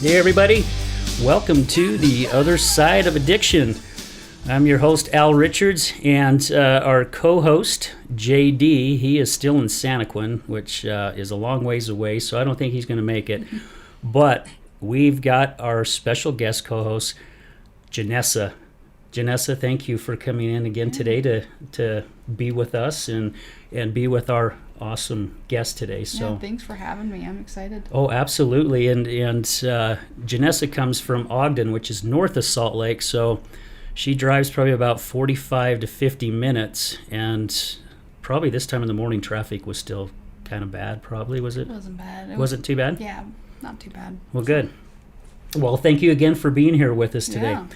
Hey everybody, welcome to The Other Side of Addiction. I'm your host Al Richards, and our co-host JD, he is still in Santaquin, which is a long ways away, so I don't think he's going to make it. But we've got our special guest co-host, Janessa. Janessa, thank you for coming in again today to be with us and be with our awesome guest today. So thanks for having me. I'm excited. Oh, absolutely. And Janessa comes from Ogden, which is north of Salt Lake. So she drives probably about 45 to 50 minutes. And probably this time in the morning, traffic was still kind of bad, probably. Was it? It wasn't bad. It wasn't too bad? Yeah, not too bad. Well, good. Well, thank you again for being here with us today. Yeah.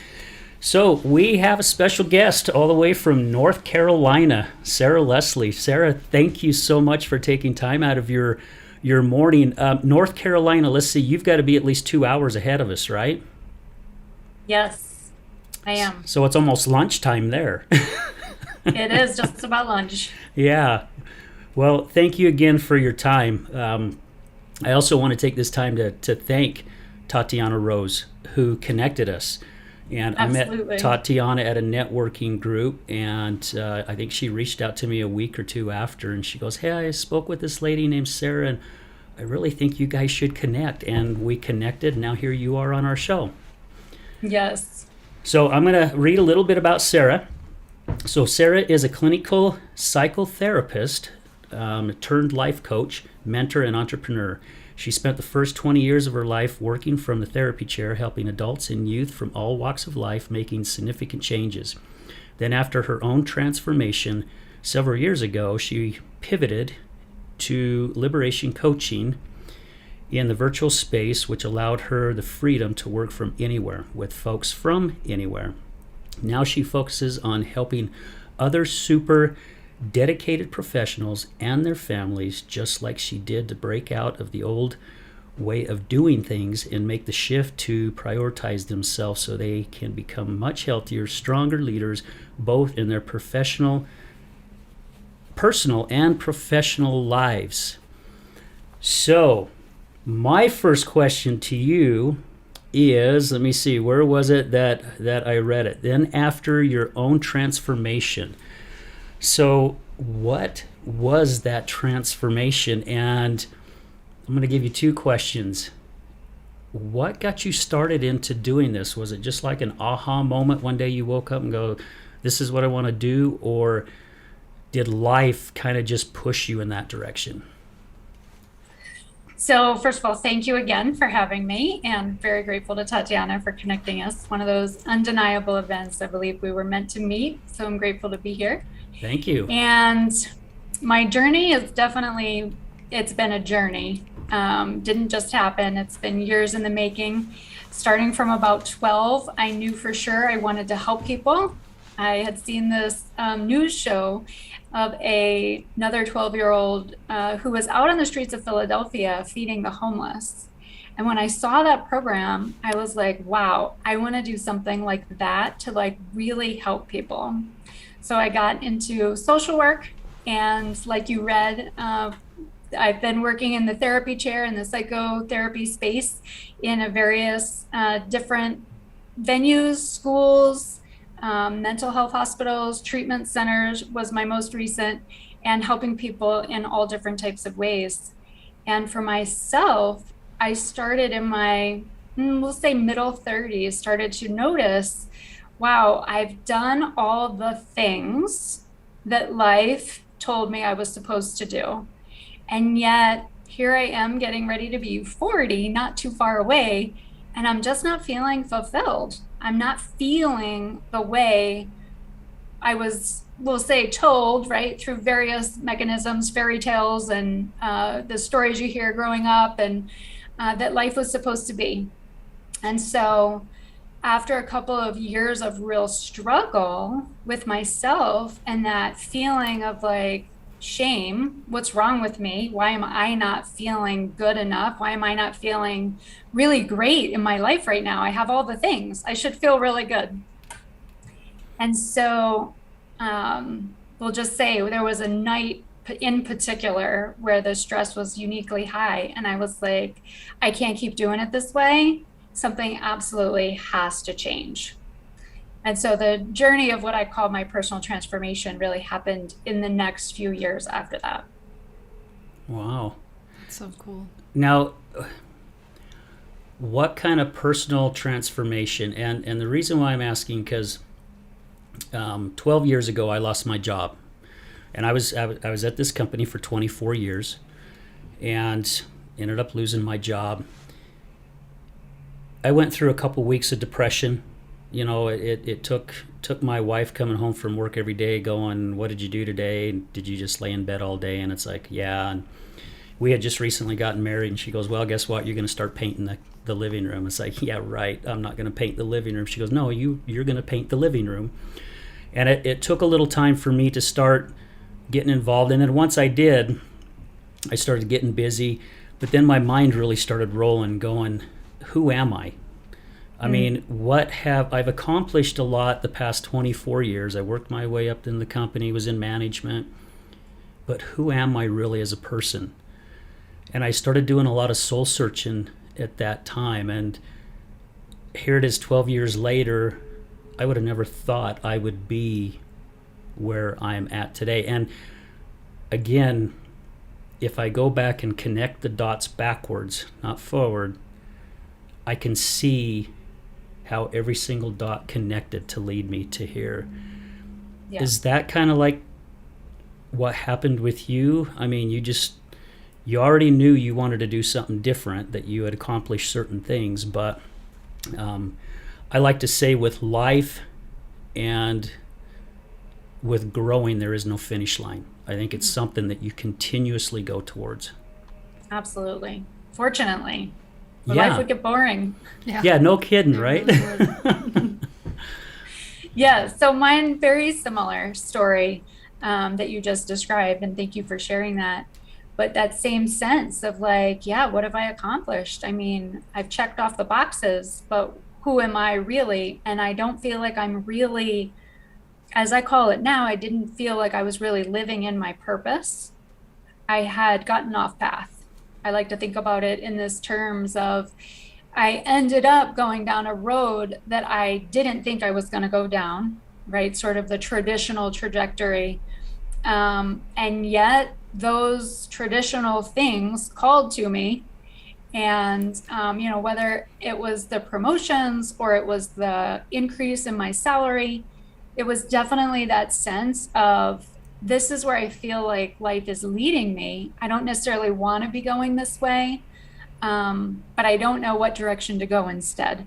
So we have a special guest all the way from North Carolina, Sarah Leslie. Sarah, thank you so much for taking time out of your morning. North Carolina, let's see, you've got to be at least 2 hours ahead of us, right? Yes, I am. So it's almost lunchtime there. It is just about lunch. Yeah. Well, thank you again for your time. I also want to take this time to thank Tatiana Rose, who connected us. And Absolutely. I met Tatiana at a networking group, and I think she reached out to me a week or two after, and she goes, hey, I spoke with this lady named Sarah, and I really think you guys should connect. And we connected, and now here you are on our show. Yes. So I'm going to read a little bit about Sarah. So Sarah is a clinical psychotherapist, turned life coach, mentor, and entrepreneur. She spent the first 20 years of her life working from the therapy chair, helping adults and youth from all walks of life making significant changes. Then after her own transformation several years ago, she pivoted to liberation coaching in the virtual space, which allowed her the freedom to work from anywhere with folks from anywhere. Now she focuses on helping other super dedicated professionals and their families, just like she did, to break out of the old way of doing things and make the shift to prioritize themselves so they can become much healthier, stronger leaders, both in their personal and professional lives. So my first question to you is, let me see, where was it that I read it? Then after your own transformation. So what was that transformation? And I'm going to give you two questions. What got you started into doing this? Was it just like an aha moment one day you woke up and go, this is what I want to do? Or did life kind of just push you in that direction? So first of all, thank you again for having me, and very grateful to Tatiana for connecting us. One of those undeniable events. I believe we were meant to meet, so I'm grateful to be here. Thank you. And my journey is definitely, it's been a journey. Didn't just happen. It's been years in the making. Starting from about 12, I knew for sure I wanted to help people. I had seen this news show of another 12-year-old who was out on the streets of Philadelphia feeding the homeless. And when I saw that program, I was like, wow, I want to do something like that to like really help people. So I got into social work, and like you read, I've been working in the therapy chair in the psychotherapy space in a various different venues, schools, mental health hospitals, treatment centers was my most recent, and helping people in all different types of ways. And for myself, I started in my, we'll say middle 30s, started to notice, wow, I've done all the things that life told me I was supposed to do. And yet here I am getting ready to be 40, not too far away, and I'm just not feeling fulfilled. I'm not feeling the way I was, we'll say, told, right, through various mechanisms, fairy tales, and the stories you hear growing up, and that life was supposed to be. And so after a couple of years of real struggle with myself and that feeling of like shame, what's wrong with me? Why am I not feeling good enough? Why am I not feeling really great in my life right now? I have all the things. I should feel really good. And so we'll just say there was a night in particular where the stress was uniquely high. And I was like, I can't keep doing it this way. something absolutely has to change. And so the journey of what I call my personal transformation really happened in the next few years after that. Wow. So cool. Now, what kind of personal transformation? And the reason why I'm asking, because 12 years ago I lost my job, and I was at this company for 24 years, and ended up losing my job. I went through a couple weeks of depression. You know, it took my wife coming home from work every day going, "What did you do today? Did you just lay in bed all day?" And it's like, yeah. And we had just recently gotten married, and she goes, "Well, guess what? You're going to start painting the living room." It's like, yeah, right. I'm not going to paint the living room. She goes, "No, you're going to paint the living room." And it took a little time for me to start getting involved. And then once I did, I started getting busy. But then my mind really started rolling, going, who am I? I mean, I've accomplished a lot the past 24 years. I worked my way up in the company, was in management. But who am I really as a person? And I started doing a lot of soul searching at that time. And here it is 12 years later. I would have never thought I would be where I'm at today. And again, if I go back and connect the dots backwards, not forward, I can see how every single dot connected to lead me to here. Yeah. Is that kind of like what happened with you? I mean, you already knew you wanted to do something different, that you had accomplished certain things, but I like to say with life and with growing, there is no finish line. I think it's something that you continuously go towards. Absolutely. Fortunately. Life would get boring. Yeah, no kidding, right? Really yeah, so mine, very similar story that you just described, and thank you for sharing that. But that same sense of like, yeah, what have I accomplished? I mean, I've checked off the boxes, but who am I really? And I don't feel like I'm really, as I call it now, I didn't feel like I was really living in my purpose. I had gotten off path. I like to think about it in this terms of I ended up going down a road that I didn't think I was going to go down, right? Sort of the traditional trajectory. And yet those traditional things called to me. And, whether it was the promotions or it was the increase in my salary, it was definitely that sense of, this is where I feel like life is leading me. I don't necessarily want to be going this way, but I don't know what direction to go instead.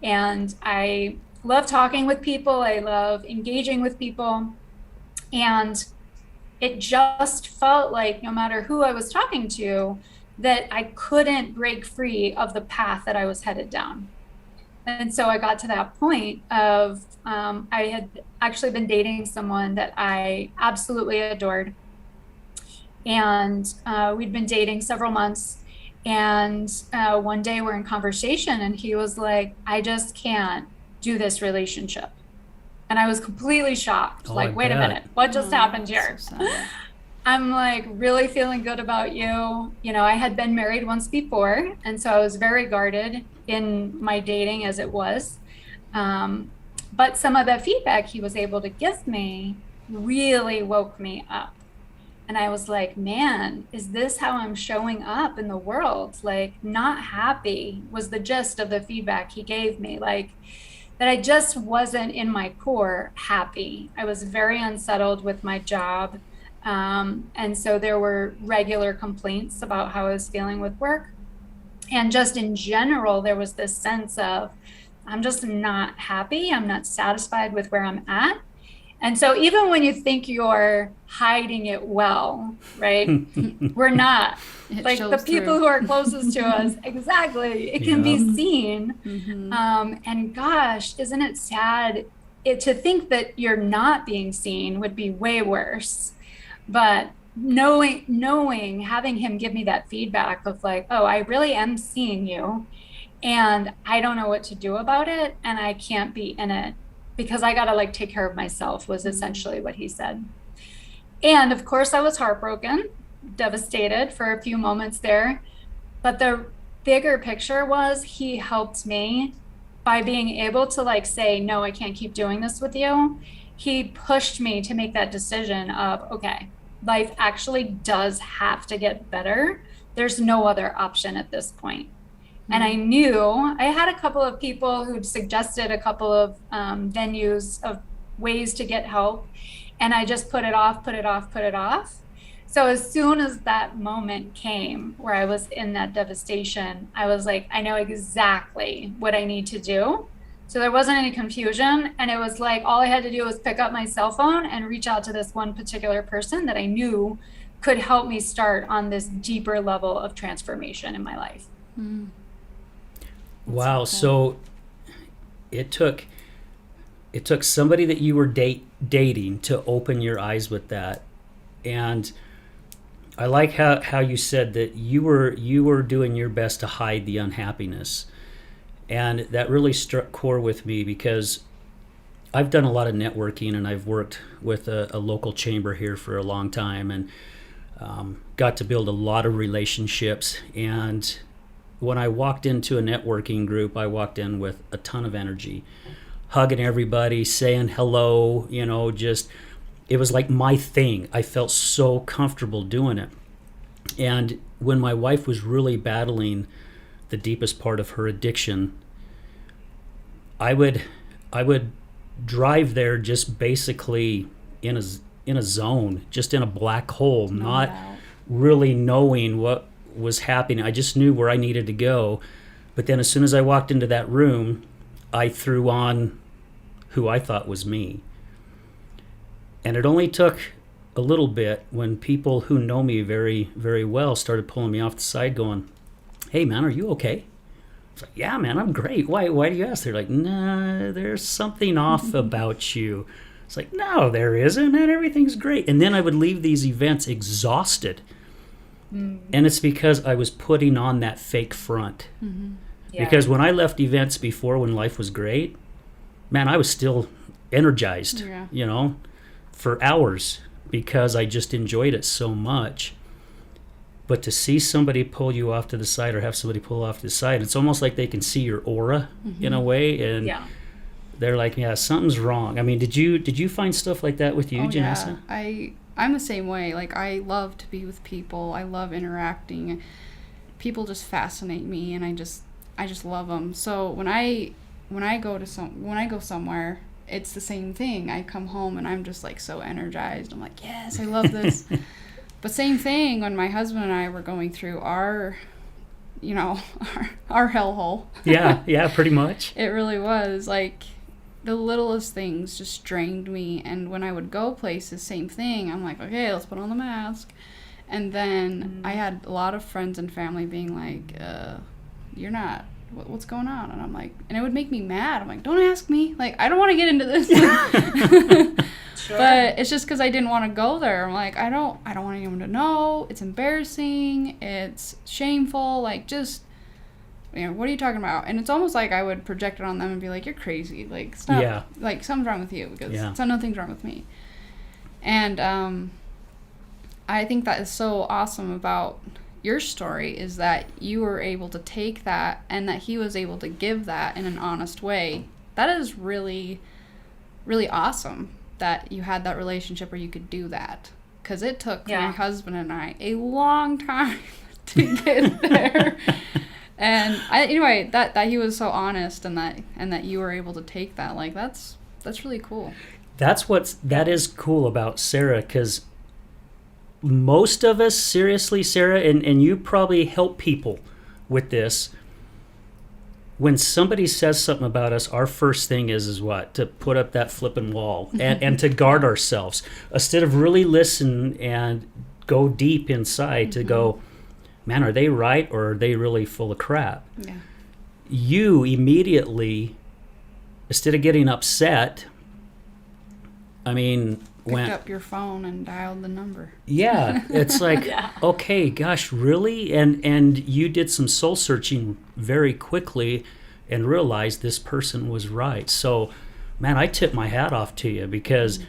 And I love talking with people. I love engaging with people. And it just felt like no matter who I was talking to, that I couldn't break free of the path that I was headed down. And so I got to that point of, I had actually been dating someone that I absolutely adored. And we'd been dating several months. And one day we're in conversation and he was like, "I just can't do this relationship." And I was completely shocked. Wait a minute, what just happened here? So I'm like really feeling good about you. I had been married once before. And so I was very guarded in my dating as it was. But some of the feedback he was able to give me really woke me up. And I was like, man, is this how I'm showing up in the world? Like, not happy was the gist of the feedback he gave me. Like, that I just wasn't in my core happy. I was very unsettled with my job. And so there were regular complaints about how I was feeling with work. And just in general, there was this sense of, I'm just not happy. I'm not satisfied with where I'm at. And so even when you think you're hiding it well, right, we're not. Like the people who are closest to us, exactly, it can be seen. And gosh, isn't it sad to think that you're not being seen would be way worse. But knowing, having him give me that feedback of like, oh, I really am seeing you and I don't know what to do about it. And I can't be in it because I got to like take care of myself was essentially what he said. And of course I was heartbroken, devastated for a few moments there. But the bigger picture was he helped me by being able to like say, no, I can't keep doing this with you. He pushed me to make that decision of, okay, life actually does have to get better. There's no other option at this point. And I knew I had a couple of people who'd suggested a couple of venues of ways to get help. And I just put it off, put it off, put it off. So as soon as that moment came where I was in that devastation, I was like, I know exactly what I need to do. So there wasn't any confusion. And it was like, all I had to do was pick up my cell phone and reach out to this one particular person that I knew could help me start on this deeper level of transformation in my life. Mm. Wow. So it took somebody that you were dating to open your eyes with that. And I like how you said that you were doing your best to hide the unhappiness. And that really struck core with me because I've done a lot of networking and I've worked with a local chamber here for a long time and got to build a lot of relationships. And when I walked into a networking group, I walked in with a ton of energy, hugging everybody, saying hello, just it was like my thing. I felt so comfortable doing it. And when my wife was really battling the deepest part of her addiction, I would drive there just basically in a zone, just in a black hole, not really knowing what was happening. I just knew where I needed to go. But then as soon as I walked into that room, I threw on who I thought was me. And it only took a little bit when people who know me very, very well started pulling me off the side going, hey, man, are you okay? I was like, yeah, man, I'm great. Why do you ask? They're like, nah, there's something off about you. It's like, no, there isn't, man. Everything's great. And then I would leave these events exhausted. Mm-hmm. And it's because I was putting on that fake front. Mm-hmm. Yeah. Because when I left events before when life was great, man, I was still energized, for hours because I just enjoyed it so much. But to see somebody pull you off to the side or have somebody pull off to the side, it's almost like they can see your aura in a way. And they're like, yeah, something's wrong. I mean, did you find stuff like that with you, Janessa? Yeah. I'm the same way. Like, I love to be with people. I love interacting. People just fascinate me, and I just love them. So when I go somewhere, it's the same thing. I come home and I'm just like so energized. I'm like, yes, I love this. But same thing when my husband and I were going through our hellhole. Yeah, pretty much. It really was. Like, the littlest things just drained me. And when I would go places, same thing. I'm like, okay, let's put on the mask. And then I had a lot of friends and family being like, you're not, what's going on? And I'm like, and it would make me mad. I'm like, don't ask me. Like, I don't want to get into this. Sure. But it's just because I didn't want to go there. I'm like, I don't want anyone to know. It's embarrassing. It's shameful. Like, just, what are you talking about? And it's almost like I would project it on them and be like, you're crazy. Like, stop. Yeah. Like, something's wrong with you because nothing's wrong with me. And I think that is so awesome about your story is that you were able to take that and that he was able to give that in an honest way. That is really, really awesome that you had that relationship where you could do that. Because it took my husband and I a long time to get there. And anyway, that he was so honest and that you were able to take that, like, that's really cool. That is cool about Sarah, because most of us, seriously, Sarah, and you probably help people with this. When somebody says something about us, our first thing is what? To put up that flipping wall and to guard ourselves. Instead of really listen and go deep inside to go, man, are they right or are they really full of crap? Yeah. You immediately, instead of getting upset, picked up your phone and dialed the number. Yeah, it's like, okay, gosh, really? And you did some soul searching very quickly and realized this person was right. So, man, I tip my hat off to you because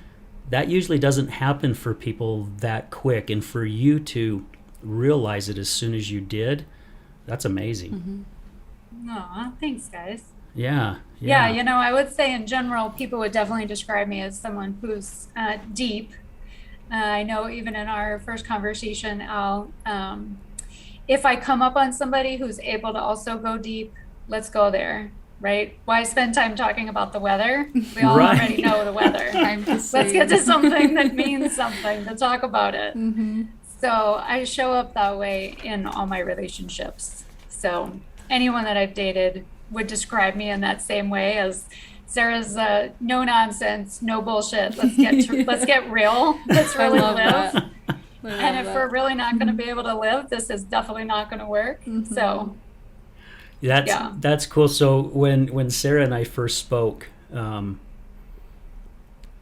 that usually doesn't happen for people that quick. And for you to realize it as soon as you did, That's amazing. Aw, thanks, guys. Yeah. Yeah, I would say in general, people would definitely describe me as someone who's deep. I know even in our first conversation, Al, if I come up on somebody who's able to also go deep, let's go there, right? Why spend time talking about the weather? We all already know the weather. Let's get to something that means something to talk about it. So I show up that way in all my relationships. So anyone that I've dated would describe me in that same way as Sarah's no nonsense, no bullshit. Let's get real. Let's really live. And if we're really not going to be able to live, this is definitely not going to work. So that's cool. So when Sarah and I first spoke, and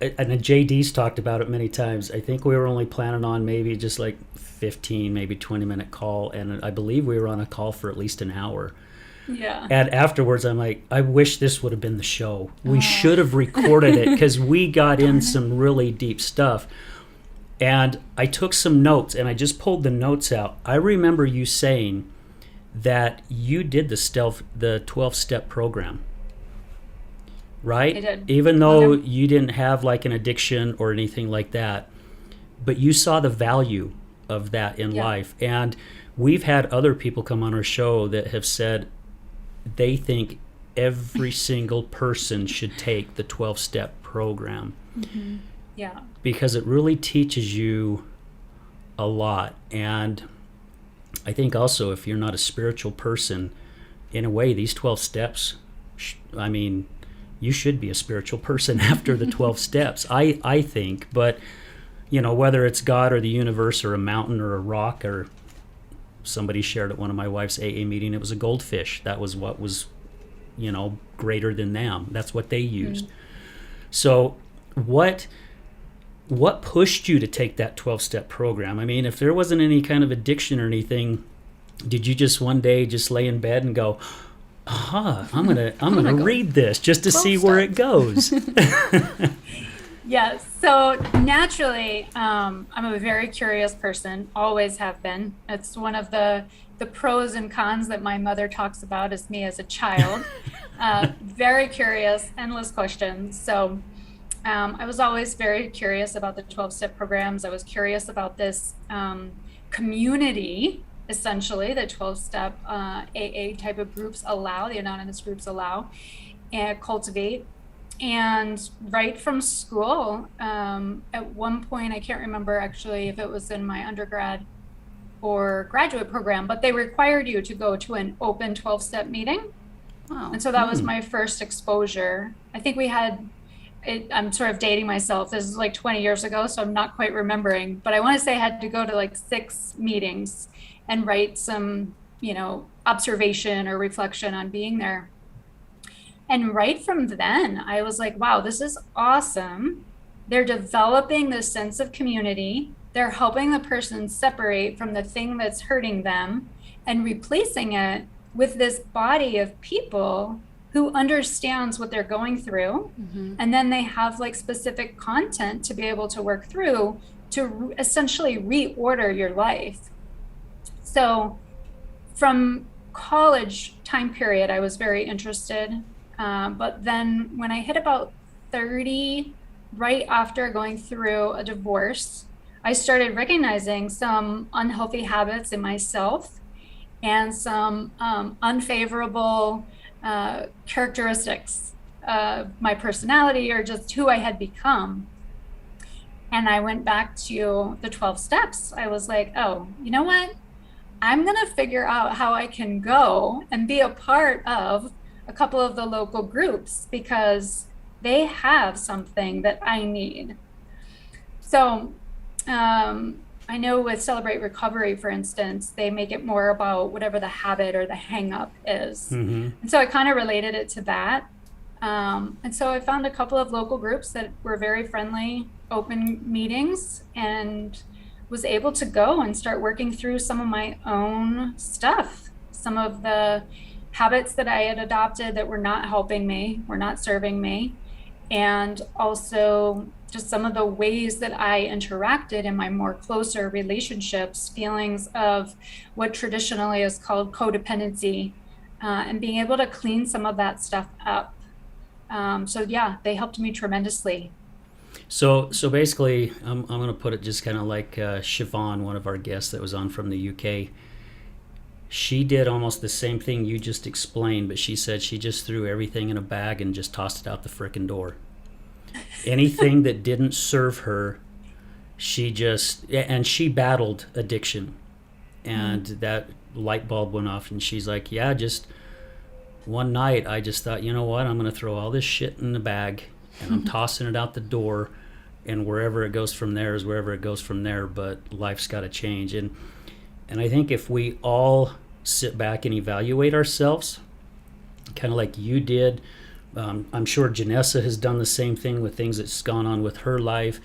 JD's talked about it many times, I think we were only planning on maybe just like 15, maybe 20-minute call, and I believe we were on a call for at least an hour. Yeah. And afterwards, I'm like, I wish this would have been the show. We should have recorded it, because we got in some really deep stuff. And I took some notes, and I just pulled the notes out. I remember you saying that you did the 12-step program, right? I did. Even though you didn't have like an addiction or anything like that, but you saw the value of that in life. And we've had other people come on our show that have said they think every single person should take the 12-step program. Yeah. Because it really teaches you a lot. And I think also, if you're not a spiritual person, in a way, these 12 steps, you should be a spiritual person after the 12 steps, I think. But, whether it's God or the universe or a mountain or a rock, or somebody shared at one of my wife's AA meeting, it was a goldfish. That was what was, greater than them. That's what they used. So what pushed you to take that 12-step program? I mean, if there wasn't any kind of addiction or anything, did you just one day just lay in bed and go, I'm gonna read this just to see where it goes? Yes. So naturally, I'm a very curious person, always have been. It's one of the pros and cons that my mother talks about as me as a child. Very curious, endless questions. So I was always very curious about the 12-step programs. I was curious about this community, essentially, that 12-step AA type of groups allow, the anonymous groups allow, and cultivate. And right from school, at one point, I can't remember actually if it was in my undergrad or graduate program, but they required you to go to an open 12-step meeting. Wow. And so that was my first exposure. I think we had, I'm sort of dating myself. This is like 20 years ago, so I'm not quite remembering. But I want to say I had to go to like 6 meetings and write some, observation or reflection on being there. And right from then, I was like, wow, this is awesome. They're developing this sense of community. They're helping the person separate from the thing that's hurting them and replacing it with this body of people who understands what they're going through. And then they have like specific content to be able to work through to essentially reorder your life. So from college time period, I was very interested. But then when I hit about 30, right after going through a divorce, I started recognizing some unhealthy habits in myself and some unfavorable characteristics of my personality or just who I had become. And I went back to the 12 steps. I was like, oh, you know what? I'm going to figure out how I can go and be a part of a couple of the local groups because they have something that I need. So I know with Celebrate Recovery, for instance, they make it more about whatever the habit or the hang up is. And so I kind of related it to that. And so I found a couple of local groups that were very friendly, open meetings, and was able to go and start working through some of my own stuff, some of the habits that I had adopted that were not helping me, were not serving me, and also just some of the ways that I interacted in my more closer relationships, feelings of what traditionally is called codependency, and being able to clean some of that stuff up. So yeah, they helped me tremendously. So basically, I'm going to put it just kind of like Siobhan, one of our guests that was on from the UK. She did almost the same thing you just explained, but she said she just threw everything in a bag and just tossed it out the frickin' door. Anything that didn't serve her, and she battled addiction. And that light bulb went off, and she's like, yeah, just one night I just thought, you know what, I'm going to throw all this shit in the bag, and I'm tossing it out the door, and wherever it goes from there is wherever it goes from there, but life's got to change. And I think if we all sit back and evaluate ourselves, kind of like you did, I'm sure Janessa has done the same thing with things that's gone on with her life,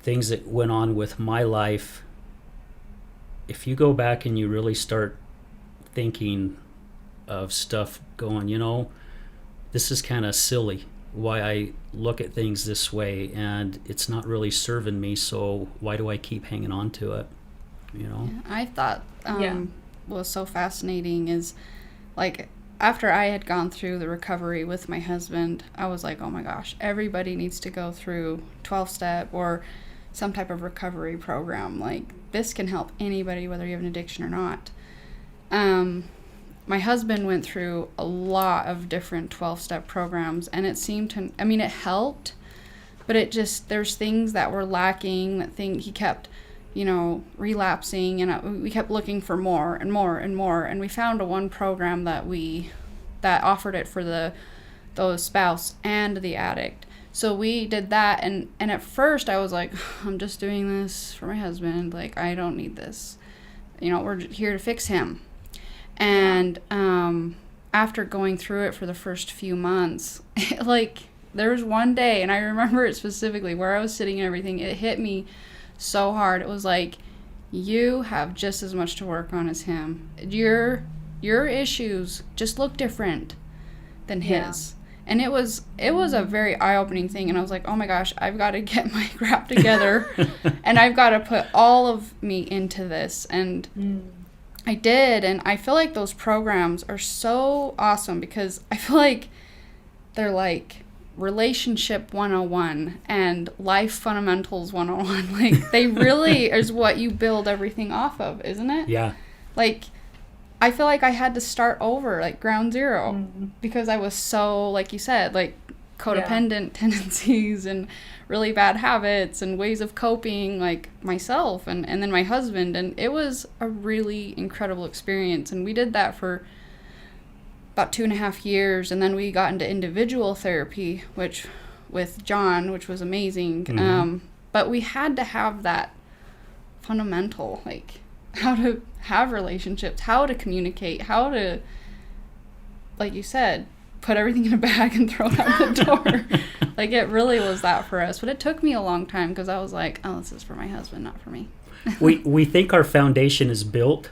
things that went on with my life. If you go back and you really start thinking of stuff going, you know, this is kind of silly why I look at things this way, and it's not really serving me, so why do I keep hanging on to it? You know? Yeah, I thought what was so fascinating is, like, after I had gone through the recovery with my husband, I was like, oh my gosh, everybody needs to go through 12-step or some type of recovery program. Like, this can help anybody, whether you have an addiction or not. My husband went through a lot of different 12-step programs, and it seemed to, I mean, it helped, but it just, there's things that were lacking, he kept, you know, relapsing, and we kept looking for more and more and more, and we found one program that offered it for the spouse and the addict. So we did that, and at first I was like, I'm just doing this for my husband, like, I don't need this, you know, we're here to fix him. And after going through it for the first few months, there was one day, and I remember it specifically, where I was sitting and everything, it hit me so hard. It was like, you have just as much to work on as him. Your issues just look different than his. And it was a very eye-opening thing, and I was like, oh my gosh, I've got to get my crap together, and I've got to put all of me into this. And I did, and I feel like those programs are so awesome, because I feel like they're like relationship 101 and life fundamentals 101. Like, they really is what you build everything off of, isn't it? Yeah. Like, I feel like I had to start over, like ground zero, because I was so, like you said, like codependent tendencies and really bad habits and ways of coping, like myself and then my husband. And it was a really incredible experience. And we did that for about 2.5 years. And then we got into individual therapy, with John, which was amazing. But we had to have that fundamental, like, how to have relationships, how to communicate, how to, like you said, put everything in a bag and throw it out the door. Like, it really was that for us. But it took me a long time, because I was like, oh, this is for my husband, not for me. we think our foundation is built,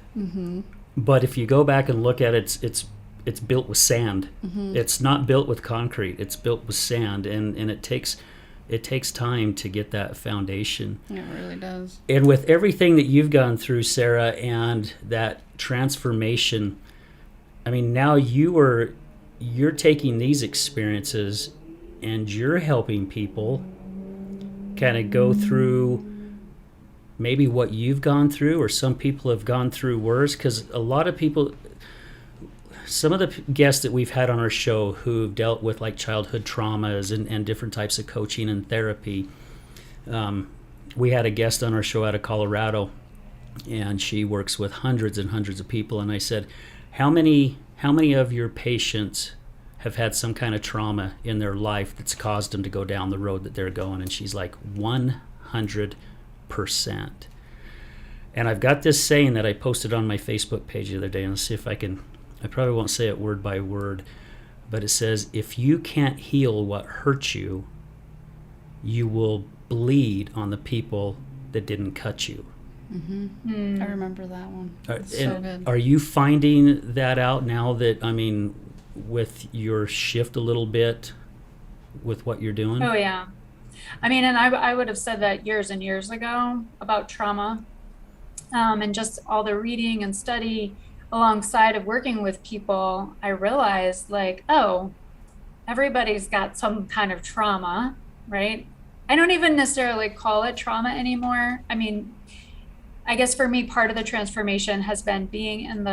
but if you go back and look at it, it's built with sand. It's not built with concrete. It's built with sand, and it takes time to get that foundation. It really does. And with everything that you've gone through, Sarah, and that transformation, I mean, now you're taking these experiences and you're helping people kind of go through maybe what you've gone through, or some people have gone through worse, because a lot of people, some of the guests that we've had on our show who've dealt with like childhood traumas and different types of coaching and therapy. We had a guest on our show out of Colorado, and she works with hundreds and hundreds of people. And I said, how many of your patients have had some kind of trauma in their life that's caused them to go down the road that they're going? And she's like, 100%. And I've got this saying that I posted on my Facebook page the other day, and let's see if I probably won't say it word by word, but it says, if you can't heal what hurt you, you will bleed on the people that didn't cut you. I remember that one. It's so good. Are you finding that out now that, I mean, with your shift a little bit with what you're doing? Oh, yeah. I mean, and I would have said that years and years ago about trauma, and just all the reading and study alongside of working with people. I realized like, oh, everybody's got some kind of trauma, right? I don't even necessarily call it trauma anymore. I mean, I guess for me, part of the transformation has been being in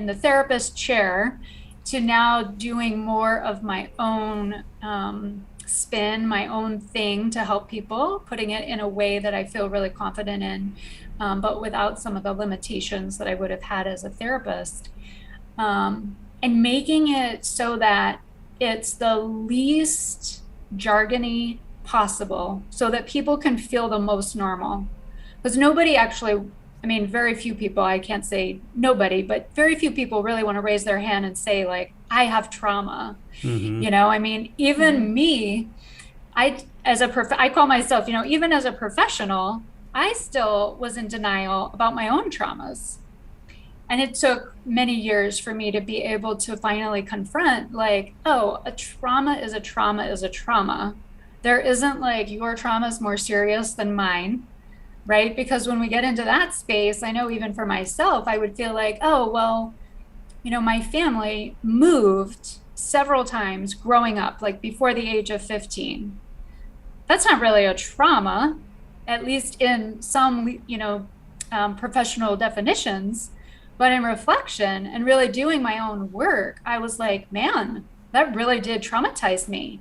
the therapist chair to now doing more of my own spin, my own thing to help people, putting it in a way that I feel really confident in, but without some of the limitations that I would have had as a therapist, and making it so that it's the least jargony possible so that people can feel the most normal. Because nobody actually, I mean, very few people, I can't say nobody, but very few people really want to raise their hand and say like, I have trauma. Mm-hmm. I mean, even me, I call myself, even as a professional, I still was in denial about my own traumas. And it took many years for me to be able to finally confront like, oh, a trauma is a trauma is a trauma. There isn't like your trauma is more serious than mine, right? Because when we get into that space, I know even for myself, I would feel like, oh, well, my family moved several times growing up, like before the age of 15. That's not really a trauma, at least in some, professional definitions. But in reflection and really doing my own work, I was like, man, that really did traumatize me.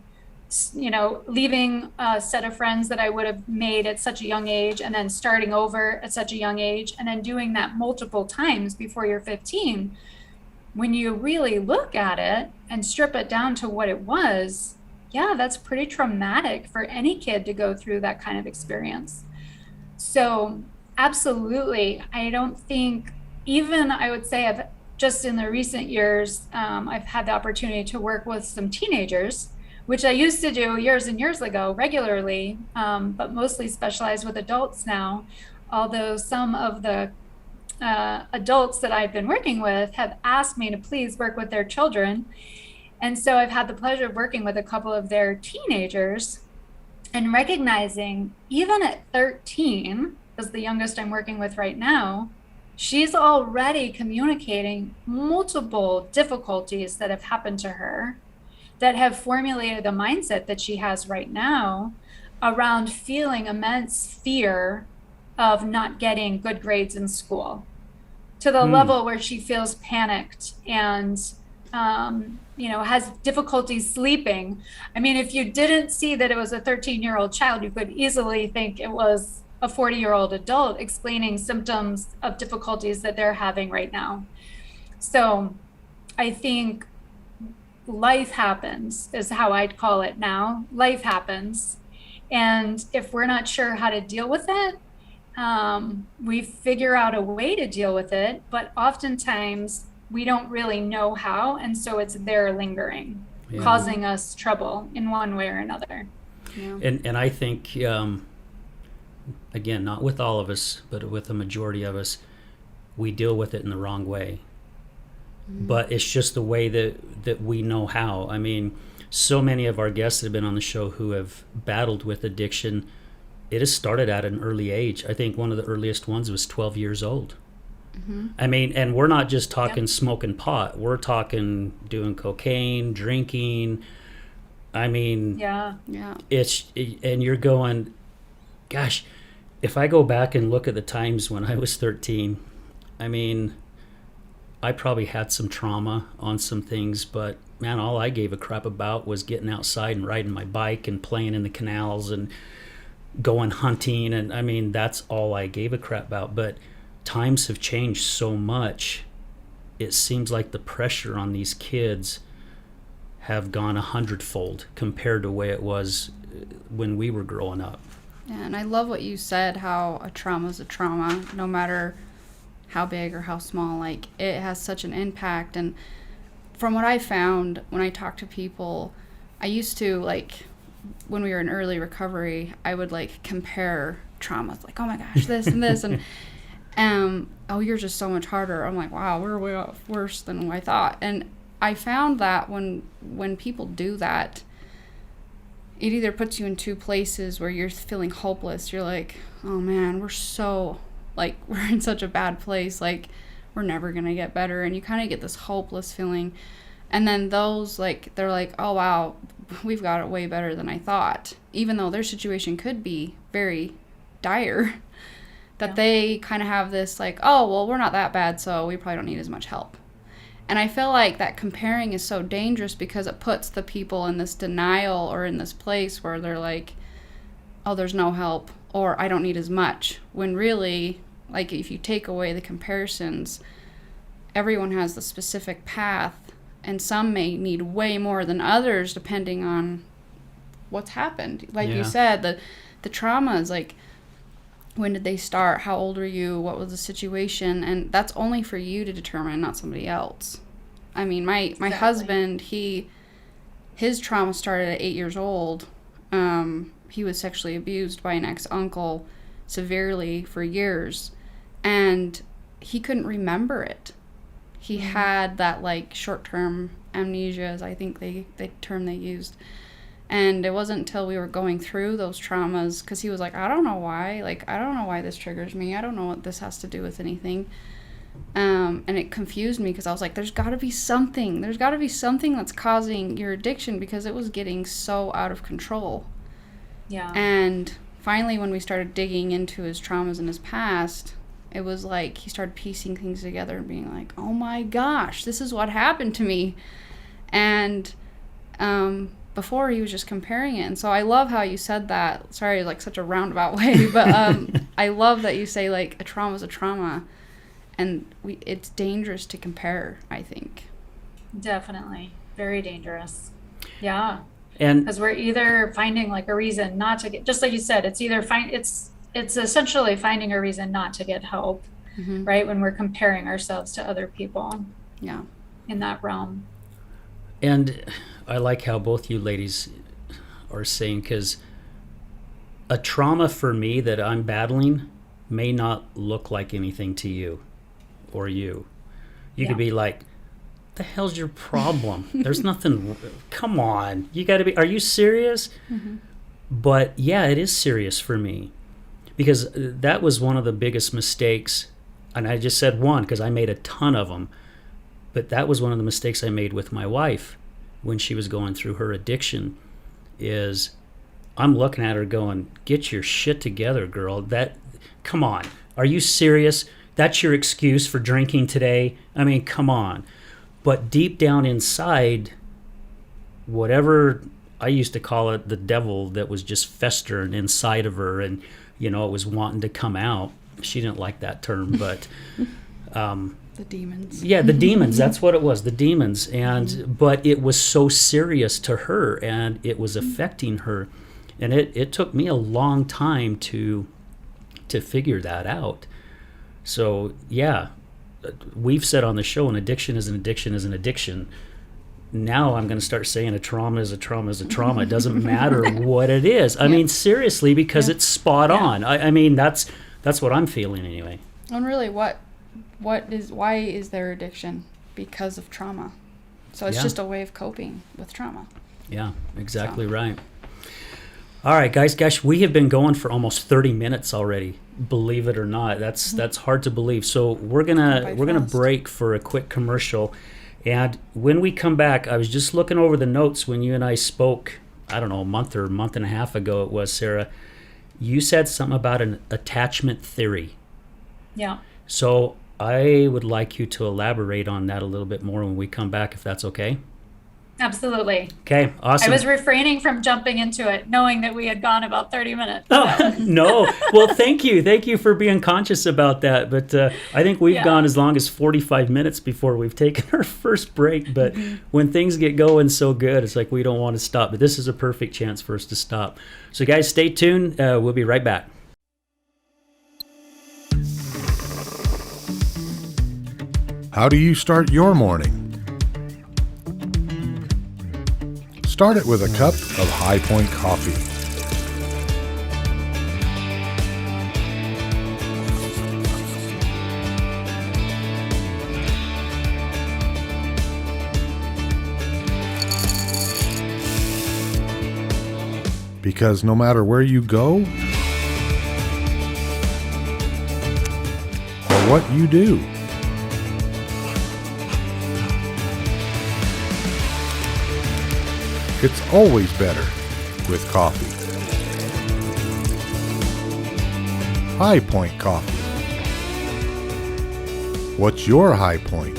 Leaving a set of friends that I would have made at such a young age and then starting over at such a young age and then doing that multiple times before you're 15. When you really look at it and strip it down to what it was, yeah, that's pretty traumatic for any kid to go through that kind of experience. So absolutely, I don't think, even I would say I've just in the recent years, I've had the opportunity to work with some teenagers, which I used to do years and years ago regularly, but mostly specialize with adults now. Although some of the adults that I've been working with have asked me to please work with their children. And so I've had the pleasure of working with a couple of their teenagers and recognizing even at 13, as the youngest I'm working with right now, she's already communicating multiple difficulties that have happened to her that have formulated the mindset that she has right now around feeling immense fear of not getting good grades in school, to the level where she feels panicked and has difficulty sleeping. I mean, if you didn't see that it was a 13-year-old child, you could easily think it was a 40-year-old adult explaining symptoms of difficulties that they're having right now. So I think life happens is how I'd call it now. Life happens. And if we're not sure how to deal with it, we figure out a way to deal with it, but oftentimes we don't really know how. And so it's there lingering, causing us trouble in one way or another. Yeah. And I think, again, not with all of us, but with the majority of us, we deal with it in the wrong way. But it's just the way that we know how. I mean, so many of our guests that have been on the show who have battled with addiction, it has started at an early age. I think one of the earliest ones was 12 years old. I mean, and we're not just talking smoking pot. We're talking doing cocaine, drinking. I mean, and you're going, gosh, if I go back and look at the times when I was 13, I mean, I probably had some trauma on some things, but man, all I gave a crap about was getting outside and riding my bike and playing in the canals and going hunting. And I mean, that's all I gave a crap about. But times have changed so much. It seems like the pressure on these kids have gone 100-fold compared to the way it was when we were growing up. Yeah, and I love what you said, how a trauma is a trauma, no matter how big or how small. Like, it has such an impact. And from what I found when I talk to people, I used to, like, when we were in early recovery, I would like compare traumas, like, oh my gosh, this and this, and oh, you're just so much harder. I'm like, wow, we're way off worse than I thought. And I found that when people do that, it either puts you in two places where you're feeling hopeless. You're like, oh man, we're in such a bad place. Like, we're never going to get better. And you kind of get this hopeless feeling. And then those, like, they're like, oh wow, we've got it way better than I thought. Even though their situation could be very dire, that they kind of have this like, oh, well, we're not that bad, so we probably don't need as much help. And I feel like that comparing is so dangerous because it puts the people in this denial or in this place where they're like, oh, there's no help, or I don't need as much. When really, like, if you take away the comparisons, everyone has the specific path, and some may need way more than others depending on what's happened. Like you said, the trauma is like, when did they start? How old are you? What was the situation? And that's only for you to determine, not somebody else. I mean, my husband, his trauma started at 8 years old. He was sexually abused by an ex-uncle severely for years, and he couldn't remember it. He had that, like, short-term amnesia, is I think the term they used. And it wasn't until we were going through those traumas, because he was like, I don't know why. Like, I don't know why this triggers me. I don't know what this has to do with anything. And it confused me because I was like, there's got to be something. There's got to be something that's causing your addiction, because it was getting so out of control. Yeah. And finally, when we started digging into his traumas in his past, it was like he started piecing things together and being like, oh my gosh, this is what happened to me. And before, he was just comparing it. And so I love how you said that. Sorry, like such a roundabout way, but I love that you say, like, a trauma is a trauma, and it's dangerous to compare, I think. Definitely. Very dangerous. Yeah. And because we're either finding, like, a reason not to get, just like you said, it's either it's essentially finding a reason not to get help, right? When we're comparing ourselves to other people. Yeah. In that realm. And I like how both you ladies are saying, because a trauma for me that I'm battling may not look like anything to you or you. You could be like, the hell's your problem? There's nothing, come on. You got to be, are you serious? But yeah, it is serious for me, because that was one of the biggest mistakes. And I just said one because I made a ton of them. But that was one of the mistakes I made with my wife when she was going through her addiction, is I'm looking at her going, get your shit together, girl. Come on. Are you serious? That's your excuse for drinking today? I mean, come on. But deep down inside, whatever, I used to call it the devil that was just festering inside of her, and, it was wanting to come out. She didn't like that term, but... the demons. Yeah, the demons. That's what it was, the demons. But it was so serious to her, and it was affecting her. And it took me a long time to figure that out. So, yeah, we've said on the show, an addiction is an addiction is an addiction. Now I'm going to start saying a trauma is a trauma is a trauma. It doesn't matter what it is. I mean, seriously, because it's spot on. I mean, that's what I'm feeling anyway. And really, why is there addiction? Because of trauma. So it's just a way of coping with trauma. Yeah, exactly right. All right, guys, gosh, we have been going for almost 30 minutes already. Believe it or not, that's hard to believe. So we're gonna break for a quick commercial, and when we come back, I was just looking over the notes when you and I spoke. I don't know, a month and a half ago it was, Sarah. You said something about an attachment theory. Yeah. So I would like you to elaborate on that a little bit more when we come back, if that's okay. Absolutely. Okay, awesome. I was refraining from jumping into it, knowing that we had gone about 30 minutes. So. Oh, no. Well, thank you. Thank you for being conscious about that. But I think we've gone as long as 45 minutes before we've taken our first break. But when things get going so good, it's like we don't want to stop. But this is a perfect chance for us to stop. So, guys, stay tuned. We'll be right back. How do you start your morning? Start it with a cup of High Point coffee. Because no matter where you go or what you do, it's always better with coffee. High Point Coffee. What's your high point?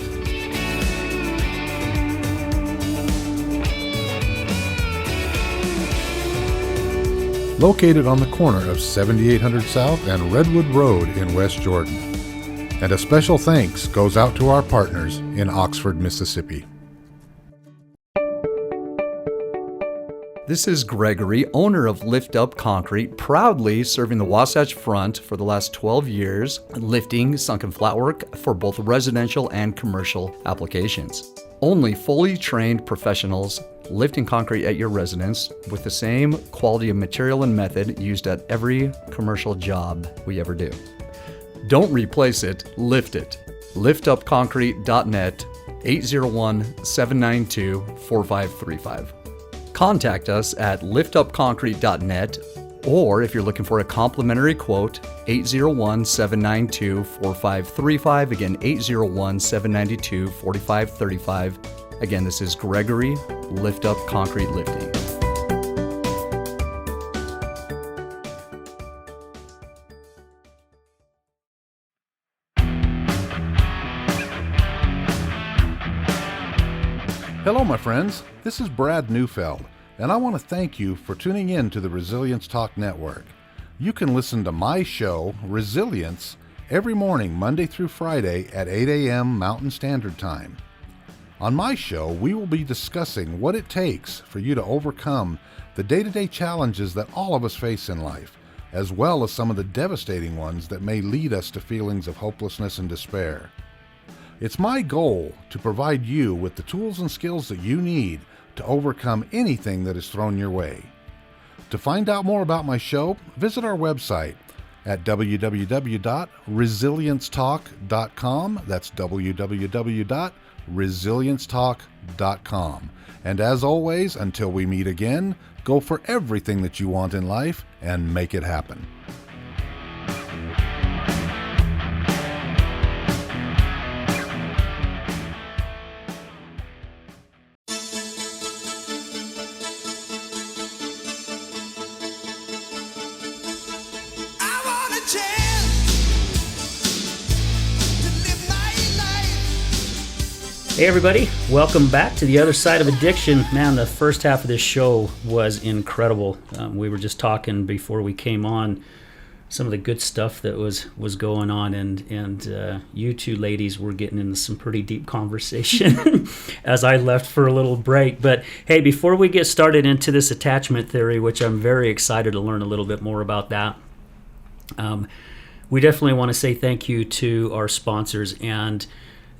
Located on the corner of 7800 South and Redwood Road in West Jordan. And a special thanks goes out to our partners in Oxford, Mississippi. This is Gregory, owner of Lift Up Concrete, proudly serving the Wasatch Front for the last 12 years, lifting sunken flatwork for both residential and commercial applications. Only fully trained professionals lifting concrete at your residence with the same quality of material and method used at every commercial job we ever do. Don't replace it, lift it. liftupconcrete.net, 801-792-4535. Contact us at liftupconcrete.net, or if you're looking for a complimentary quote, 801-792-4535. Again, 801-792-4535. Again, this is Gregory, Lift Up Concrete Lifting. Hello, my friends. This is Brad Neufeld, and I want to thank you for tuning in to the Resilience Talk Network. You can listen to my show, Resilience, every morning, Monday through Friday at 8 a.m. Mountain Standard Time. On my show, we will be discussing what it takes for you to overcome the day-to-day challenges that all of us face in life, as well as some of the devastating ones that may lead us to feelings of hopelessness and despair. It's my goal to provide you with the tools and skills that you need to overcome anything that is thrown your way. To find out more about my show, visit our website at www.resiliencetalk.com. That's www.resiliencetalk.com. And as always, until we meet again, go for everything that you want in life and make it happen. Hey everybody, welcome back to the other side of addiction. Man, the first half of this show was incredible. We were just talking before we came on some of the good stuff that was going on, and you two ladies were getting into some pretty deep conversation as I left for a little break. But hey, before we get started into this attachment theory, which I'm very excited to learn a little bit more about that, we definitely want to say thank you to our sponsors, and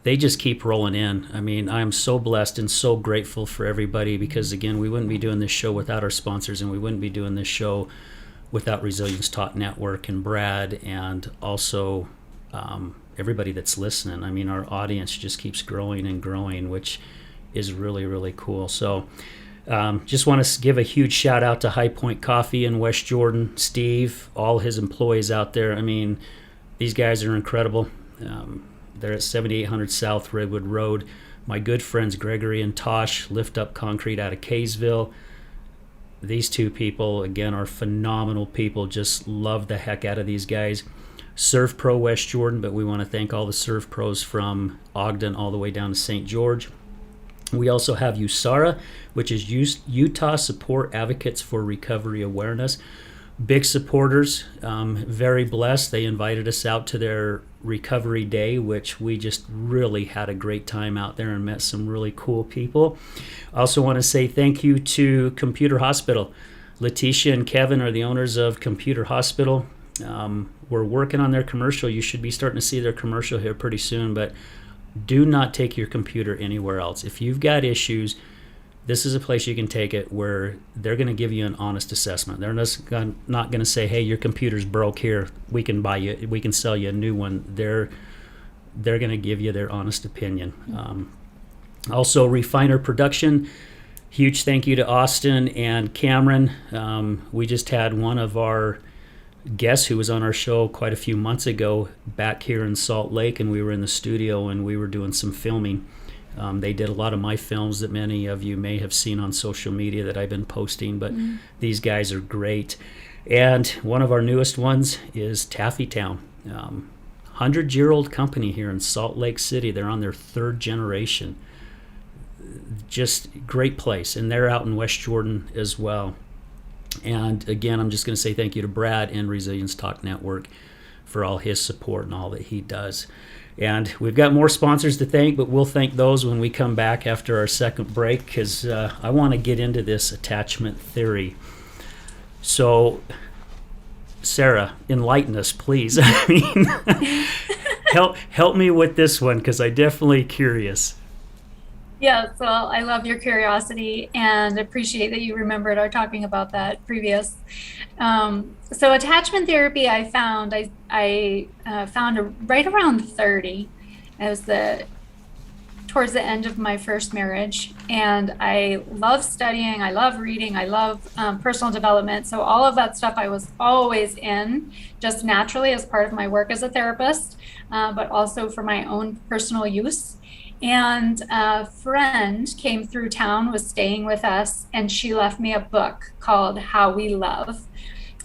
they just keep rolling in. I mean, I'm so blessed and so grateful for everybody, because again, we wouldn't be doing this show without our sponsors, and we wouldn't be doing this show without Resilience Talk Network and Brad, and also everybody that's listening. I mean, our audience just keeps growing and growing, which is really, really cool. So just want to give a huge shout out to High Point Coffee in West Jordan, Steve, all his employees out there. I mean, these guys are incredible. They're at 7800 South Redwood Road. My good friends Gregory and Tosh, Lift Up Concrete out of Kaysville. These two people, again, are phenomenal people. Just love the heck out of these guys. Surf Pro West Jordan, but we want to thank all the Surf Pros from Ogden all the way down to St. George. We also have USARA, which is Utah Support Advocates for Recovery Awareness. Big supporters, very blessed. They invited us out to their recovery day, which we just really had a great time out there and met some really cool people. I also want to say thank you to Computer Hospital. Letitia and Kevin are the owners of Computer Hospital. We're working on their commercial. You should be starting to see their commercial here pretty soon, but do not take your computer anywhere else. If you've got issues, this is a place you can take it where they're going to give you an honest assessment. They're not going to say, hey, your computer's broke, here, we can sell you a new one. They're going to give you their honest opinion. Also, Refiner Production. huge thank you to Austin and Cameron. We just had one of our guests who was on our show quite a few months ago back here in Salt Lake, and we were in the studio and we were doing some filming. They did a lot of my films that many of you may have seen on social media that I've been posting, but these guys are great. And one of our newest ones is Taffy Town. 100-year-old company here in Salt Lake City. They're on their third generation. Just great place. And they're out in West Jordan as well. And again, I'm just going to say thank you to Brad and Resilience Talk Network for all his support and all that he does. And we've got more sponsors to thank, but we'll thank those when we come back after our second break, because I want to get into this attachment theory. So, Sarah, enlighten us, please. I mean, help me with this one, because I'm definitely curious. Yeah, well, I love your curiosity and appreciate that you remembered our talking about that previous. So attachment therapy, I found right around 30. It was towards the end of my first marriage, and I love studying, I love reading, I love personal development. So all of that stuff I was always in, just naturally as part of my work as a therapist, but also for my own personal use. And a friend came through town, was staying with us, and she left me a book called How We Love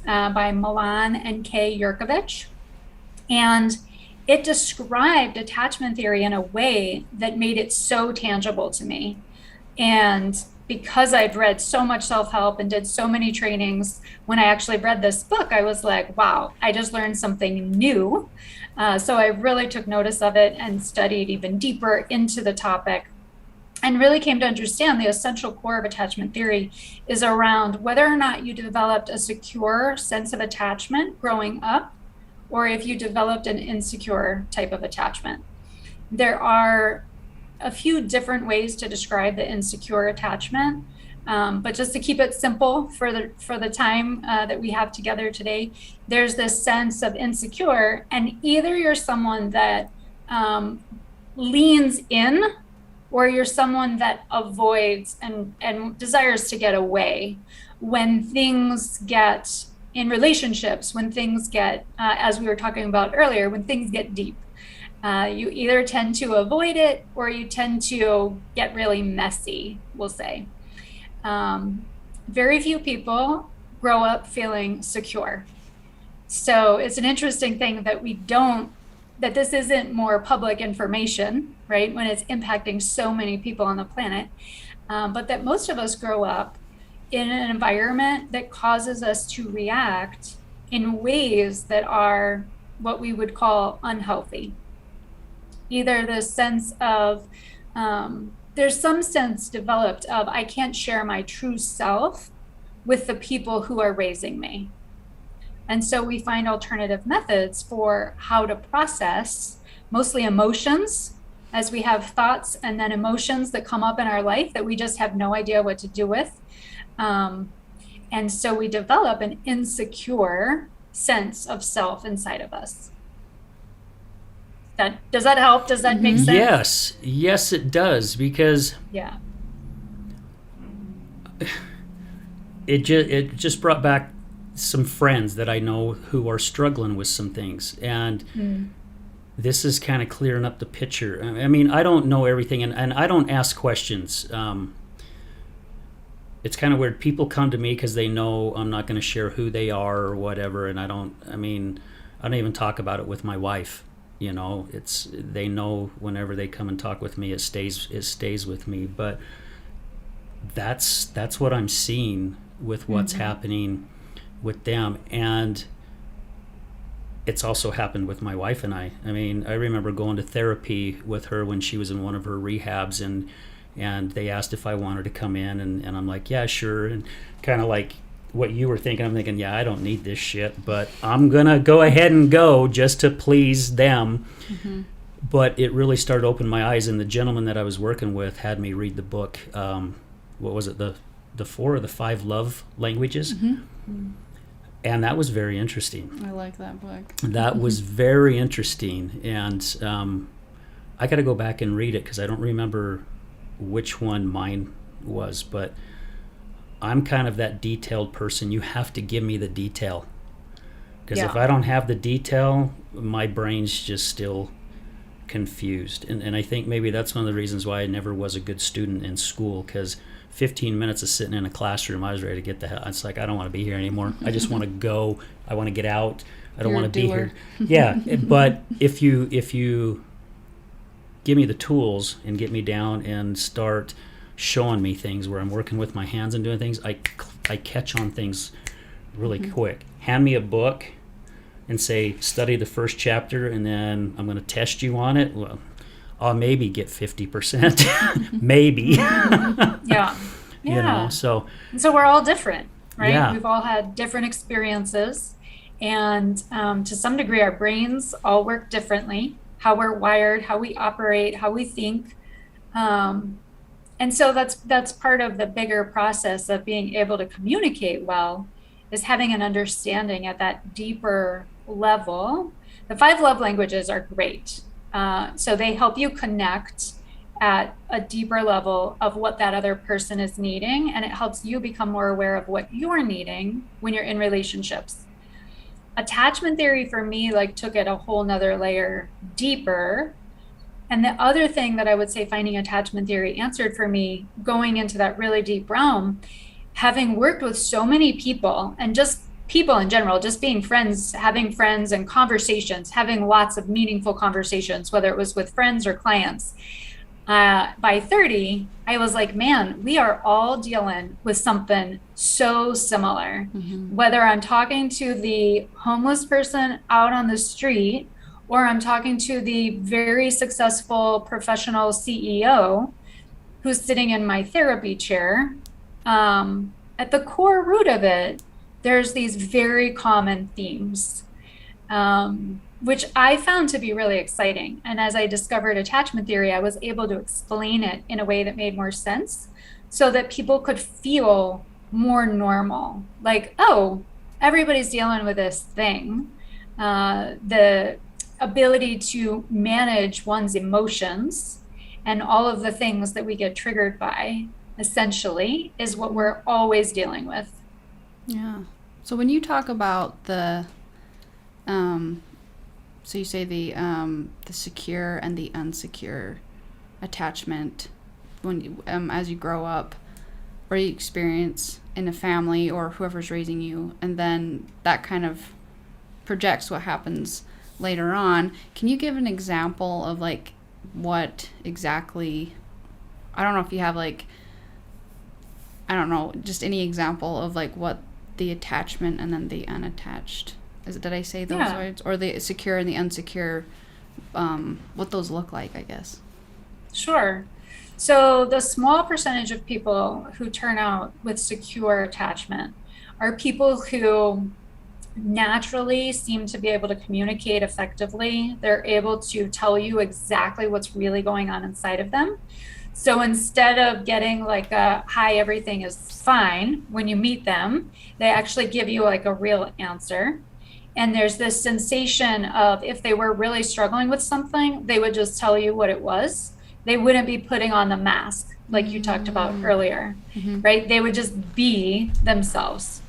by Milan and Kay Yurkovich. And it described attachment theory in a way that made it so tangible to me. And because I'd read so much self-help and did so many trainings, when I actually read this book, I was like, wow, I just learned something new. So I really took notice of it and studied even deeper into the topic, and really came to understand the essential core of attachment theory is around whether or not you developed a secure sense of attachment growing up, or if you developed an insecure type of attachment. There are a few different ways to describe the insecure attachment, but just to keep it simple for the time that we have together today, there's this sense of insecure, and either you're someone that leans in, or you're someone that avoids and desires to get away when things get in relationships, when things get, as we were talking about earlier, when things get deep. You either tend to avoid it or you tend to get really messy, we'll say. Very few people grow up feeling secure. So it's an interesting thing that that this isn't more public information, right, when it's impacting so many people on the planet, but that most of us grow up in an environment that causes us to react in ways that are what we would call unhealthy. Either the sense of, there's some sense developed of, I can't share my true self with the people who are raising me. And so we find alternative methods for how to process mostly emotions, as we have thoughts and then emotions that come up in our life that we just have no idea what to do with. And so we develop an insecure sense of self inside of us. Does that help? Does that make sense? Yes, it does, because it just brought back some friends that I know who are struggling with some things, and this is kind of clearing up the picture. I mean, I don't know everything, and I don't ask questions. It's kind of weird. People come to me because they know I'm not going to share who they are or whatever, and I don't even talk about it with my wife. You know, they know whenever they come and talk with me, it stays with me. But that's what I'm seeing with what's happening with them, and it's also happened with my wife and I. I mean, I remember going to therapy with her when she was in one of her rehabs, and they asked if I wanted to come in, and I'm like, yeah, sure, and kind of like what you were thinking, I'm thinking, yeah, I don't need this shit, but I'm gonna go ahead and go just to please them. But it really started opening my eyes, and the gentleman that I was working with had me read the book, what was it, the 4 or the 5 love languages? And that was very interesting. I like that book. That was very interesting, and I got to go back and read it because I don't remember which one mine was, but I'm kind of that detailed person. You have to give me the detail. Because if I don't have the detail, my brain's just still confused. And I think maybe that's one of the reasons why I never was a good student in school, because 15 minutes of sitting in a classroom, I was ready to get the hell. It's like, I don't want to be here anymore. I just want to go. I want to get out. I don't want to be here. Yeah, but if you give me the tools and get me down and start showing me things where I'm working with my hands and doing things, I catch on things really quick. Hand me a book and say, study the first chapter, and then I'm going to test you on it. Well, I'll maybe get 50%. Maybe. Yeah. You know, so we're all different, right? Yeah. We've all had different experiences. And to some degree, our brains all work differently, how we're wired, how we operate, how we think. And so that's part of the bigger process of being able to communicate well, is having an understanding at that deeper level. The 5 love languages are great. So they help you connect at a deeper level of what that other person is needing. And it helps you become more aware of what you're needing when you're in relationships. Attachment theory for me took it a whole nother layer deeper. And the other thing that I would say finding attachment theory answered for me, going into that really deep realm, having worked with so many people, and just people in general, just being friends, having friends and conversations, having lots of meaningful conversations, whether it was with friends or clients. By 30, I was like, man, we are all dealing with something so similar. Whether I'm talking to the homeless person out on the street, or I'm talking to the very successful professional CEO who's sitting in my therapy chair, at the core root of it, there's these very common themes, which I found to be really exciting. And as I discovered attachment theory, I was able to explain it in a way that made more sense, so that people could feel more normal. Like, oh, everybody's dealing with this thing. The ability to manage one's emotions and all of the things that we get triggered by, essentially, is what we're always dealing with. Yeah. So when you talk about the, so you say the secure and the unsecure attachment, when you, as you grow up, or you experience in a family or whoever's raising you, and then that kind of projects what happens later on. Can you give an example of what exactly? I don't know if you have I don't know, just any example of what the attachment and then the unattached. Did I say those words? Or the secure and the unsecure, what those look like, I guess. Sure. So the small percentage of people who turn out with secure attachment are people who naturally seem to be able to communicate effectively. They're able to tell you exactly what's really going on inside of them. So instead of getting a hi, everything is fine when you meet them, they actually give you a real answer. And there's this sensation of, if they were really struggling with something, they would just tell you what it was. They wouldn't be putting on the mask like you talked about earlier, right? They would just be themselves.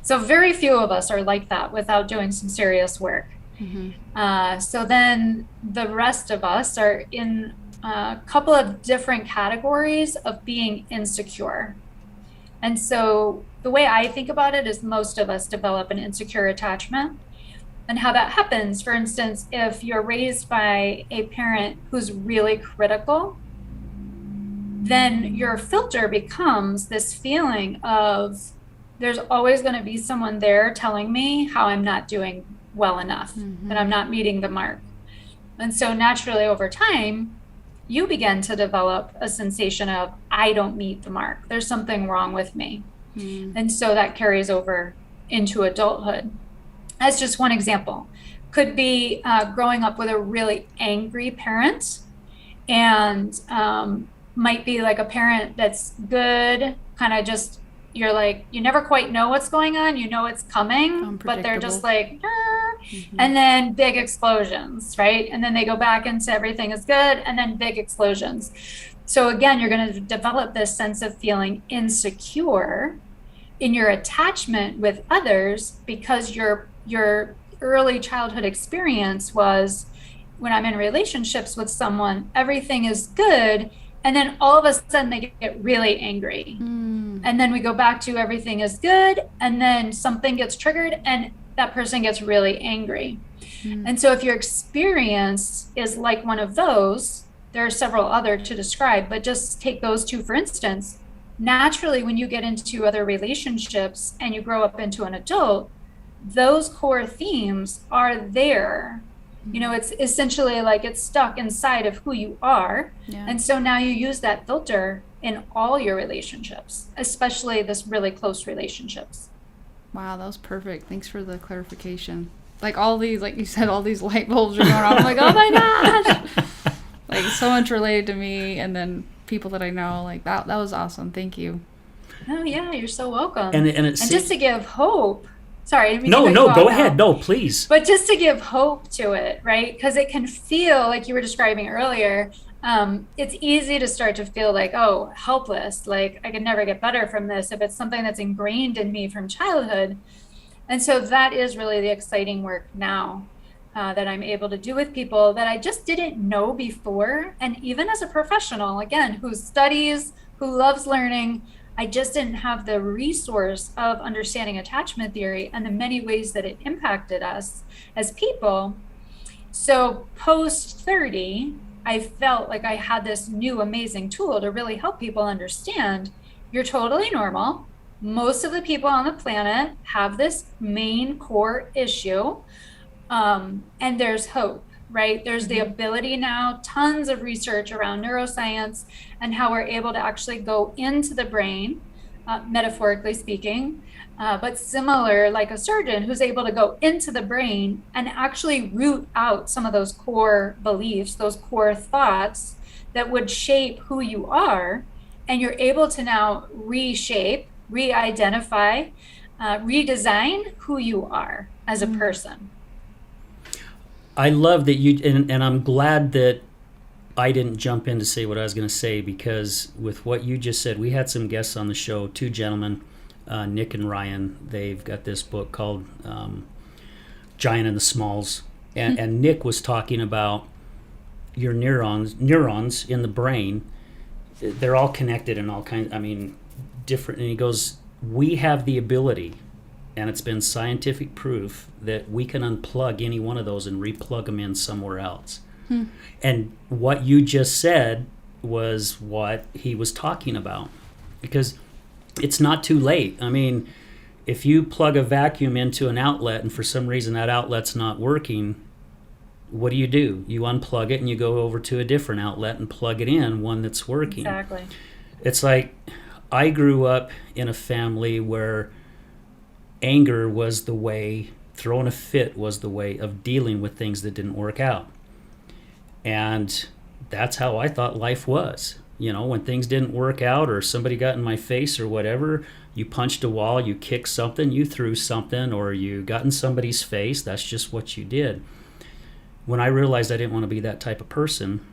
So very few of us are like that without doing some serious work. So then the rest of us are in a couple of different categories of being insecure. And so the way I think about it is most of us develop an insecure attachment. And how that happens, for instance, if you're raised by a parent who's really critical, then your filter becomes this feeling of, there's always going to be someone there telling me how I'm not doing well enough, that I'm not meeting the mark. And so naturally over time, you begin to develop a sensation of, I don't meet the mark. There's something wrong with me. And so that carries over into adulthood. As just one example, could be growing up with a really angry parent, and might be a parent that's good, kind of just, you're you never quite know what's going on, you know it's coming, but they're just and then big explosions, right? And then they go back into everything is good, and then big explosions. So again, you're going to develop this sense of feeling insecure in your attachment with others because your early childhood experience was, when I'm in relationships with someone, everything is good, and then all of a sudden they get really angry. And then we go back to everything is good, and then something gets triggered and that person gets really angry. And so if your experience is like one of those, there are several other to describe, but just take those two for instance. Naturally, when you get into other relationships and you grow up into an adult, those core themes are there. You know, it's essentially like it's stuck inside of who you are. Yeah. And so now you use that filter in all your relationships, especially this really close relationships. Wow, that was perfect. Thanks for the clarification. Like all these, like you said, all these light bulbs are going on. I'm like, oh my gosh. Like so much related to me, and then people that I know. Like that was awesome. Thank you. Oh yeah, you're so welcome. And just to give hope. Sorry. No, go ahead. No, please. But just to give hope to it, right? Because it can feel like you were describing earlier. It's easy to start to feel like, oh, helpless. Like I could never get better from this if it's something that's ingrained in me from childhood. And so that is really the exciting work now that I'm able to do with people that I just didn't know before. And even as a professional, again, who studies, who loves learning, I just didn't have the resource of understanding attachment theory and the many ways that it impacted us as people. So post 30, I felt like I had this new amazing tool to really help people understand you're totally normal. Most of the people on the planet have this main core issue, and there's hope, right? There's the ability now, tons of research around neuroscience and how we're able to actually go into the brain, metaphorically speaking, but similar, like a surgeon who's able to go into the brain and actually root out some of those core beliefs, those core thoughts that would shape who you are. And you're able to now reshape, re-identify, redesign who you are as a person. I love that you, and I'm glad that I didn't jump in to say what I was going to say, because with what you just said, we had some guests on the show, two gentlemen, Nick and Ryan. They've got this book called Giant and the Smalls, and Nick was talking about your neurons in the brain. They're all connected in all kinds, different, and he goes, we have the ability, and it's been scientific proof that we can unplug any one of those and replug them in somewhere else. And what you just said was what he was talking about, because it's not too late. I mean, if you plug a vacuum into an outlet and for some reason that outlet's not working, what do? You unplug it and you go over to a different outlet and plug it in, one that's working. Exactly. It's like, I grew up in a family where anger was the way, throwing a fit was the way of dealing with things that didn't work out. And that's how I thought life was. You know, when things didn't work out or somebody got in my face or whatever, you punched a wall, you kicked something, you threw something, or you got in somebody's face. That's just what you did. When I realized I didn't want to be that type of person,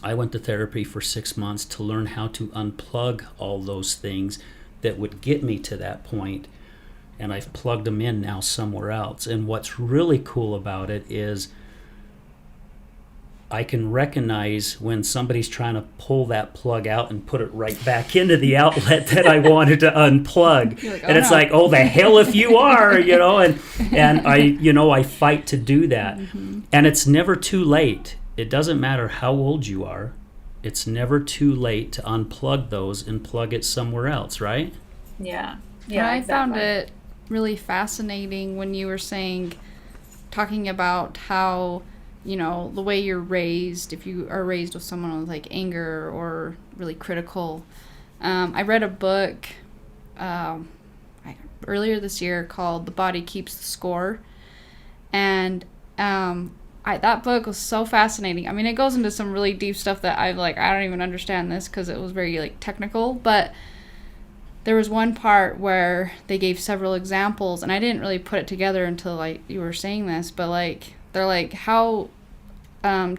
I went to therapy for 6 months to learn how to unplug all those things that would get me to that point. And I've plugged them in now somewhere else. And what's really cool about it is I can recognize when somebody's trying to pull that plug out and put it right back into the outlet that I wanted to unplug. Like, and it's like, oh, the hell if you are, and I fight to do that. And it's never too late. It doesn't matter how old you are. It's never too late to unplug those and plug it somewhere else, right? Yeah. Yeah, I found it really fascinating when you were talking about how, the way you're raised, if you are raised with someone with like anger or really critical. I read a book earlier this year called The Body Keeps the Score. And that book was so fascinating. I mean, it goes into some really deep stuff that I don't even understand this because it was very technical, but there was one part where they gave several examples, and I didn't really put it together until you were saying this, but they're how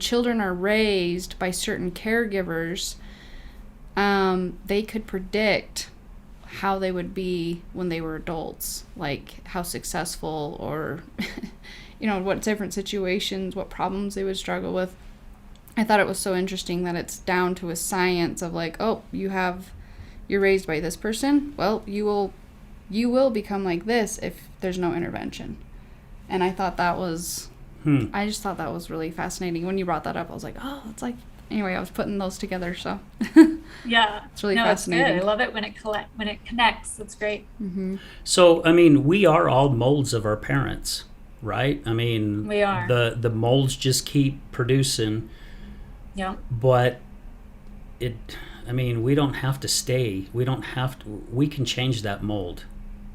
children are raised by certain caregivers they could predict how they would be when they were adults, like how successful or, what different situations, what problems they would struggle with. I thought it was so interesting that it's down to a science of like, oh, you're raised by this person. Well, you will become like this if there's no intervention. And I thought that was, I just thought that was really fascinating. When you brought that up, I was like, oh, it's like, anyway, I was putting those together, so. Yeah. It's really fascinating. It's good. I love it when it connects. It's great. Mm-hmm. So, we are all molds of our parents, right? We are. The molds just keep producing. Yeah. But we don't have to stay. We can change that mold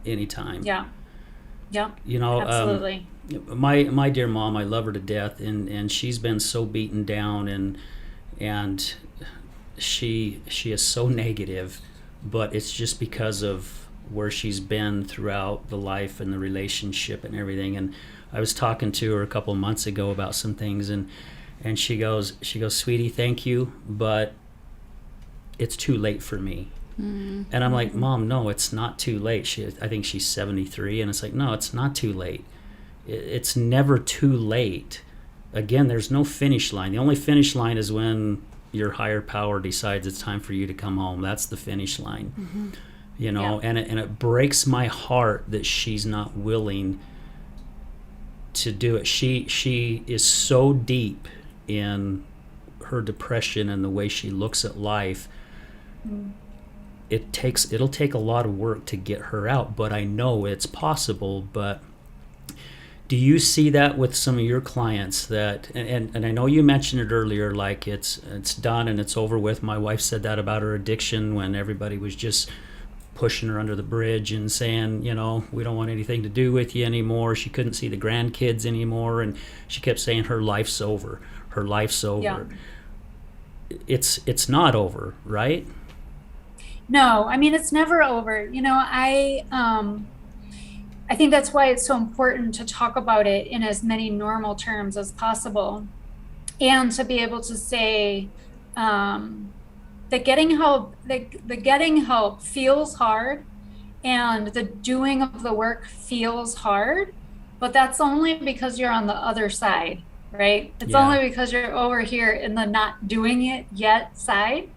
anytime. Yeah. Yeah. Absolutely. My dear mom, I love her to death, and she's been so beaten down, and she is so negative, but it's just because of where she's been throughout the life and the relationship and everything. And I was talking to her a couple of months ago about some things, and she goes, sweetie, thank you, but it's too late for me. Mm-hmm. And I'm like, Mom, no, it's not too late. I think she's 73, and it's like, no, it's not too late. It's never too late. Again, there's no finish line. The only finish line is when your higher power decides it's time for you to come home. That's the finish line. Mm-hmm. Yeah. And it breaks my heart that she's not willing to do it. She is so deep in her depression and the way she looks at life. Mm. It'll take a lot of work to get her out, but I know it's possible. But do you see that with some of your clients that, and I know you mentioned it earlier, like it's done and it's over with. My wife said that about her addiction when everybody was just pushing her under the bridge and saying, we don't want anything to do with you anymore. She couldn't see the grandkids anymore, and she kept saying her life's over. Her life's over. Yeah. It's not over, right? No, it's never over. I think that's why it's so important to talk about it in as many normal terms as possible, and to be able to say that getting help feels hard, and the doing of the work feels hard, but that's only because you're on the other side, right? It's only because you're over here in the not doing it yet side.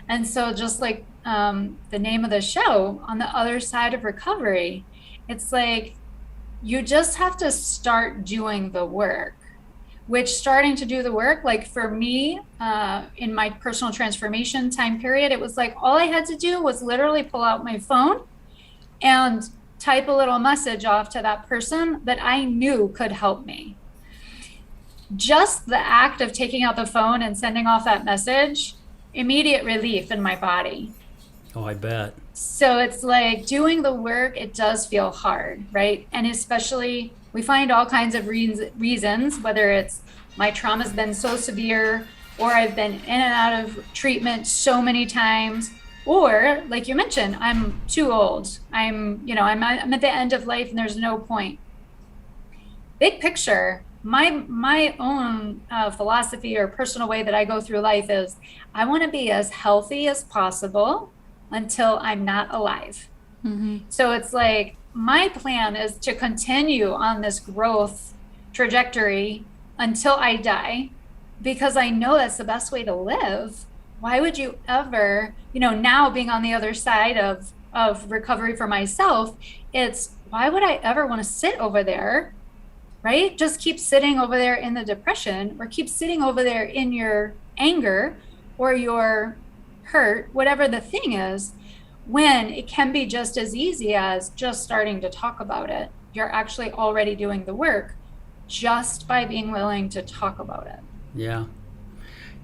And so just like the name of the show, On the Other Side of Recovery, it's like you just have to start doing the work, which starting to do the work, like for me, in my personal transformation time period, it was like all I had to do was literally pull out my phone and type a little message off to that person that I knew could help me. Just the act of taking out the phone and sending off that message, immediate relief in my body. Oh, I bet. So it's like doing the work, it does feel hard, right? And especially we find all kinds of reasons, whether it's my trauma's been so severe, or I've been in and out of treatment so many times, or like you mentioned, I'm too old. I'm at the end of life and there's no point. Big picture, my own philosophy or personal way that I go through life is I want to be as healthy as possible until I'm not alive. Mm-hmm. So it's like my plan is to continue on this growth trajectory until I die, because I know that's the best way to live. Why would you ever, now being on the other side of recovery for myself, it's why would I ever want to sit over there, right? Just keep sitting over there in the depression, or keep sitting over there in your anger or your hurt, whatever the thing is, when it can be just as easy as just starting to talk about it. You're actually already doing the work just by being willing to talk about it. Yeah.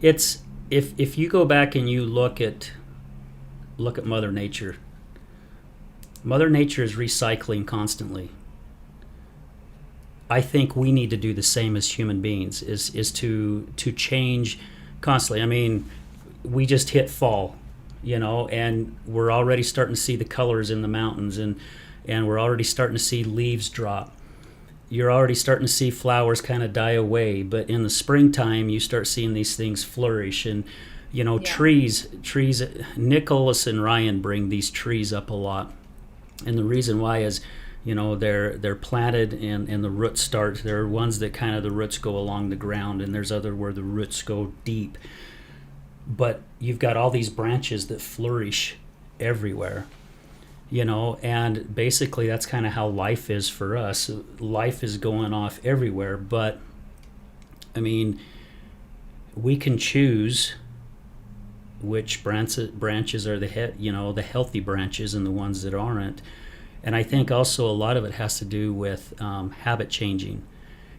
It's if you go back and you look at Mother Nature. Mother Nature is recycling constantly. I think we need to do the same as human beings, is to change constantly. We just hit fall, and we're already starting to see the colors in the mountains, and we're already starting to see leaves drop. You're already starting to see flowers kind of die away, but in the springtime you start seeing these things flourish, and You know, trees, Nicholas and Ryan bring these trees up a lot. And the reason why is, you know, they're planted and the roots start. There are ones that kind of the roots go along the ground, and there's other where the roots go deep. But you've got all these branches that flourish everywhere, you know, and basically that's kind of how life is for us. Life is going off everywhere, but I mean, we can choose which branches are the healthy branches and the ones that aren't. And I think also a lot of it has to do with habit changing,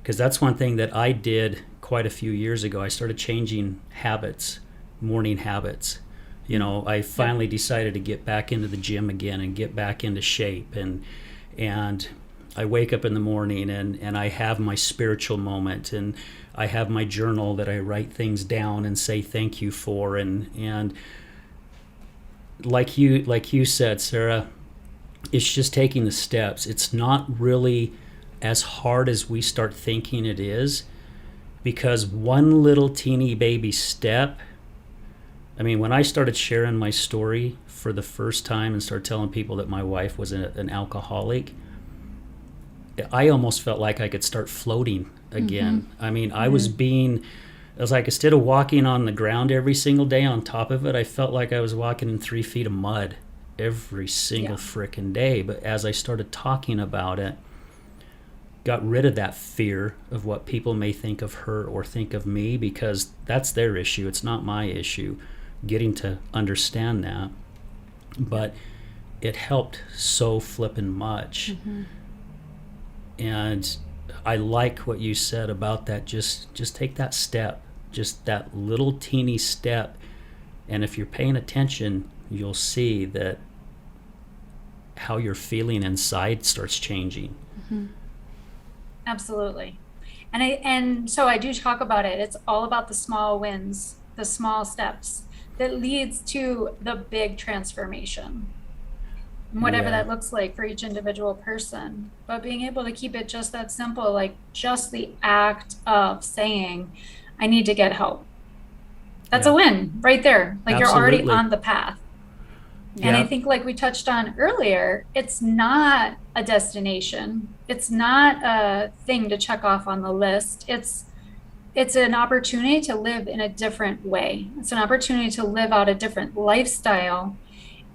because that's one thing that I did quite a few years ago. I started changing habits, morning habits. You know, I finally decided to get back into the gym again and get back into shape. And I wake up in the morning and I have my spiritual moment, and I have my journal that I write things down and say thank you for. And like you said, Sarah, it's just taking the steps. It's not really as hard as we start thinking it is, because one little teeny baby step. I mean, when I started sharing my story for the first time and started telling people that my wife was an alcoholic, I almost felt like I could start floating again. Mm-hmm. I mean, I was like, instead of walking on the ground every single day on top of it, I felt like I was walking in 3 feet of mud every single frickin' day. But as I started talking about it, got rid of that fear of what people may think of her or think of me, because that's their issue. It's not my issue. Getting to understand that. But it helped so flippin' much. Mm-hmm. And I like what you said about that. Just take that step, just that little teeny step. And if you're paying attention, you'll see that how you're feeling inside starts changing. Mm-hmm. Absolutely. And so I do talk about it. It's all about the small wins, the small steps that leads to the big transformation, whatever that looks like for each individual person. But being able to keep it just that simple, like just the act of saying, I need to get help. That's a win right there. Like Absolutely. You're already on the path. And I think, like we touched on earlier, it's not a destination. It's not a thing to check off on the list. It's an opportunity to live in a different way. It's an opportunity to live out a different lifestyle.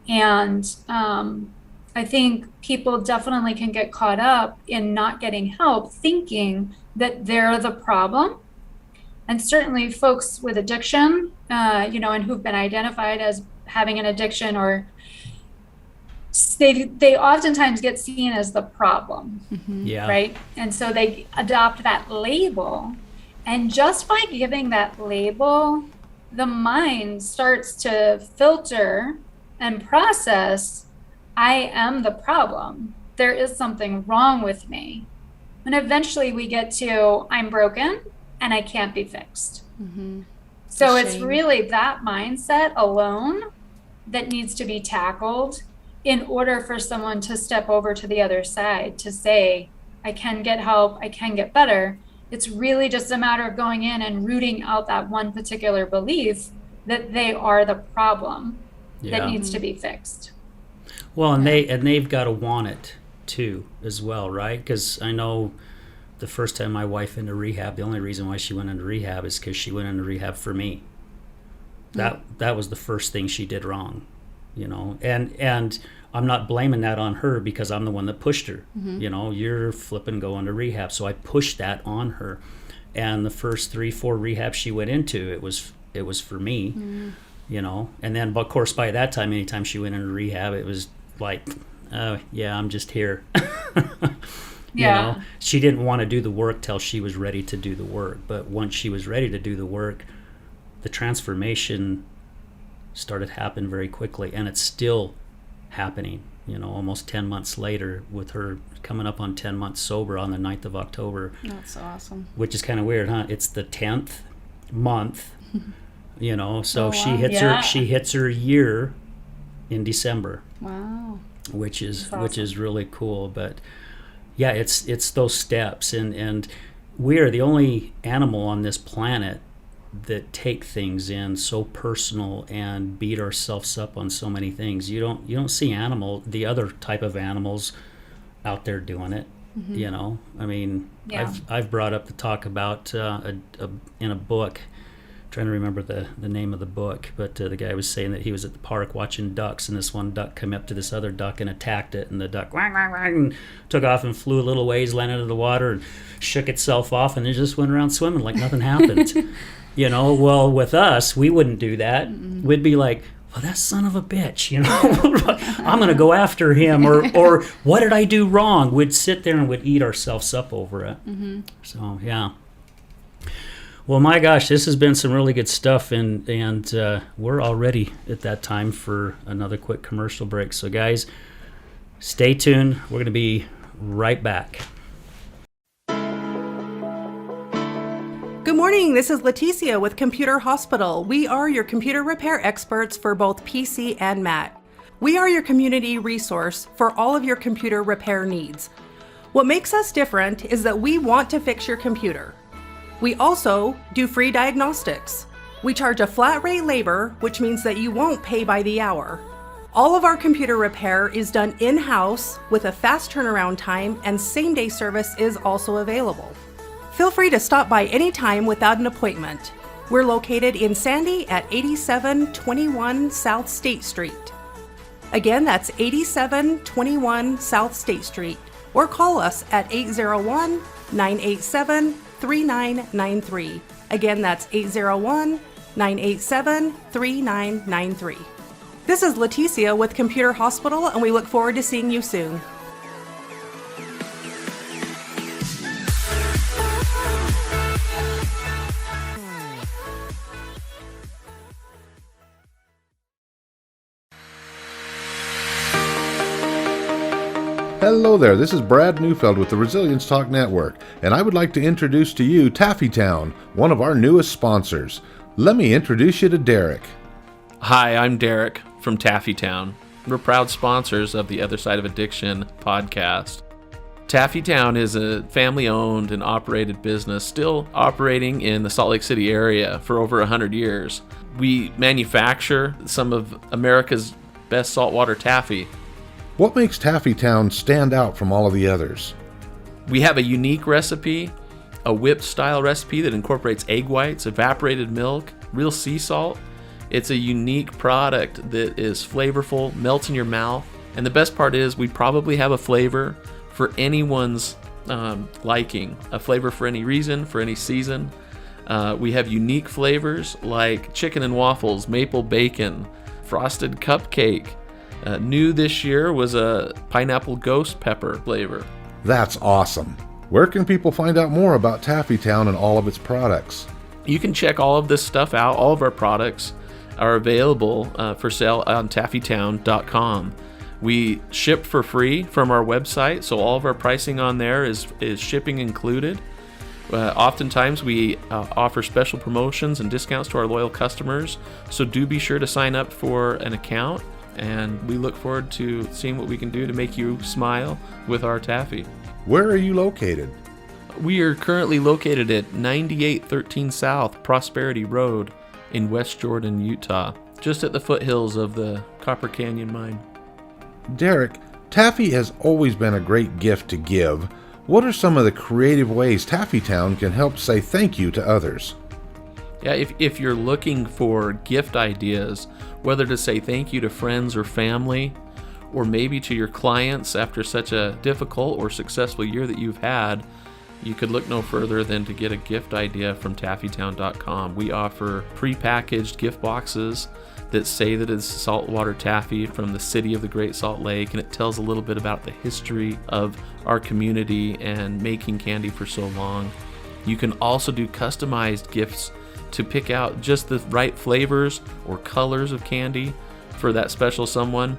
And I think people definitely can get caught up in not getting help, thinking that they're the problem. And certainly folks with addiction, and who've been identified as having an addiction, or they oftentimes get seen as the problem, right? And so they adopt that label. And just by giving that label, the mind starts to filter and process, I am the problem. There is something wrong with me. And eventually we get to, I'm broken and I can't be fixed. Mm-hmm. So it's really that mindset alone that needs to be tackled in order for someone to step over to the other side to say, I can get help, I can get better. It's really just a matter of going in and rooting out that one particular belief that they are the problem that needs to be fixed. Well, and they've got to want it too as well, right? Because I know the first time my wife into rehab, the only reason why she went into rehab is because she went into rehab for me. That was the first thing she did wrong, and I'm not blaming that on her, because I'm the one that pushed her. Mm-hmm. You're flipping going to rehab, so I pushed that on her. And the first 3-4 rehabs she went into, it was for me. Mm-hmm. And then of course by that time, anytime she went into rehab, it was like, oh yeah, I'm just here. She didn't want to do the work till she was ready to do the work. But once she was ready to do the work, the transformation started happening very quickly, and it's still happening, almost 10 months later, with her coming up on 10 months sober on the 9th of October. That's awesome. Which is kind of weird, huh? It's the 10th month. So she hits her year in December. Wow. Which is really cool. But yeah, it's those steps, and we are the only animal on this planet that take things in so personal and beat ourselves up on so many things. You don't see the other type of animals out there doing it. You know, I mean, I've brought up the talk about in a book, trying to remember the name of the book, but the guy was saying that he was at the park watching ducks, and this one duck came up to this other duck and attacked it, and the duck wang, wang, wang, and took off and flew a little ways, landed in the water, and shook itself off, and it just went around swimming like nothing happened. You know, well, with us, we wouldn't do that. We'd be like, well, that son of a bitch, you know, I'm going to go after him, or what did I do wrong? We'd sit there and we'd eat ourselves up over it. So, yeah. Well, my gosh, this has been some really good stuff, and we're already at that time for another quick commercial break. So, guys, stay tuned. We're going to be right back. Good morning, this is Leticia with Computer Hospital. We are your computer repair experts for both PC and Mac. We are your community resource for all of your computer repair needs. What makes us different is that we want to fix your computer. We also do free diagnostics. We charge a flat rate labor, which means that you won't pay by the hour. All of our computer repair is done in-house with a fast turnaround time, and same-day service is also available. Feel free to stop by anytime without an appointment. We're located in Sandy at 8721 South State Street. Again, that's 8721 South State Street, or call us at 801-987-3993. Again, that's 801-987-3993. This is Leticia with Computer Hospital, and we look forward to seeing you soon. Hello there, this is Brad Neufeld with the Resilience Talk Network, and I would like to introduce to you Taffytown, one of our newest sponsors. Let me introduce you to Derek. Hi, I'm Derek from Taffytown. We're proud sponsors of the Other Side of Addiction podcast. Taffytown is a family-owned and operated business still operating in the Salt Lake City area for over 100 years. We manufacture some of America's best saltwater taffy. What makes Taffytown stand out from all of the others? We have a unique recipe, a whipped-style recipe that incorporates egg whites, evaporated milk, real sea salt. It's a unique product that is flavorful, melts in your mouth, and the best part is we probably have a flavor for anyone's liking, a flavor for any reason, for any season. We have unique flavors like chicken and waffles, maple bacon, frosted cupcake. New this year was a pineapple ghost pepper flavor. That's awesome. Where can people find out more about Taffytown and all of its products? You can check all of this stuff out. All of our products are available for sale on taffytown.com. We ship for free from our website, so all of our pricing on there is shipping included. Oftentimes we offer special promotions and discounts to our loyal customers, so do be sure to sign up for an account. And we look forward to seeing what we can do to make you smile with our taffy. Where are you located? We are currently located at 9813 South Prosperity Road in West Jordan, Utah, just at the foothills of the Copper Canyon mine. Derek, taffy has always been a great gift to give. What are some of the creative ways Taffytown can help say thank you to others? Yeah, if you're looking for gift ideas, whether to say thank you to friends or family, or maybe to your clients after such a difficult or successful year that you've had, you could look no further than to get a gift idea from taffytown.com. We offer pre-packaged gift boxes that say that it's saltwater taffy from the city of the Great Salt Lake, and it tells a little bit about the history of our community and making candy for so long. You can also do customized gifts to pick out just the right flavors or colors of candy for that special someone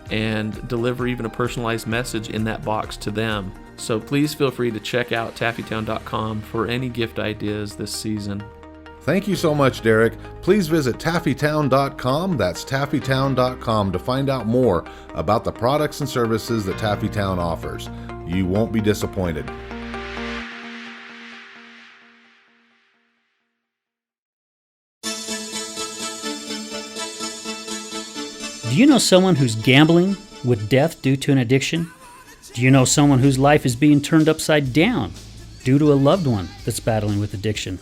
and deliver even a personalized message in that box to them. So please feel free to check out taffytown.com for any gift ideas this season. Thank you so much, Derek. Please visit taffytown.com, that's taffytown.com, to find out more about the products and services that Taffytown offers. You won't be disappointed. Do you know someone who's gambling with death due to an addiction? Do you know someone whose life is being turned upside down due to a loved one that's battling with addiction?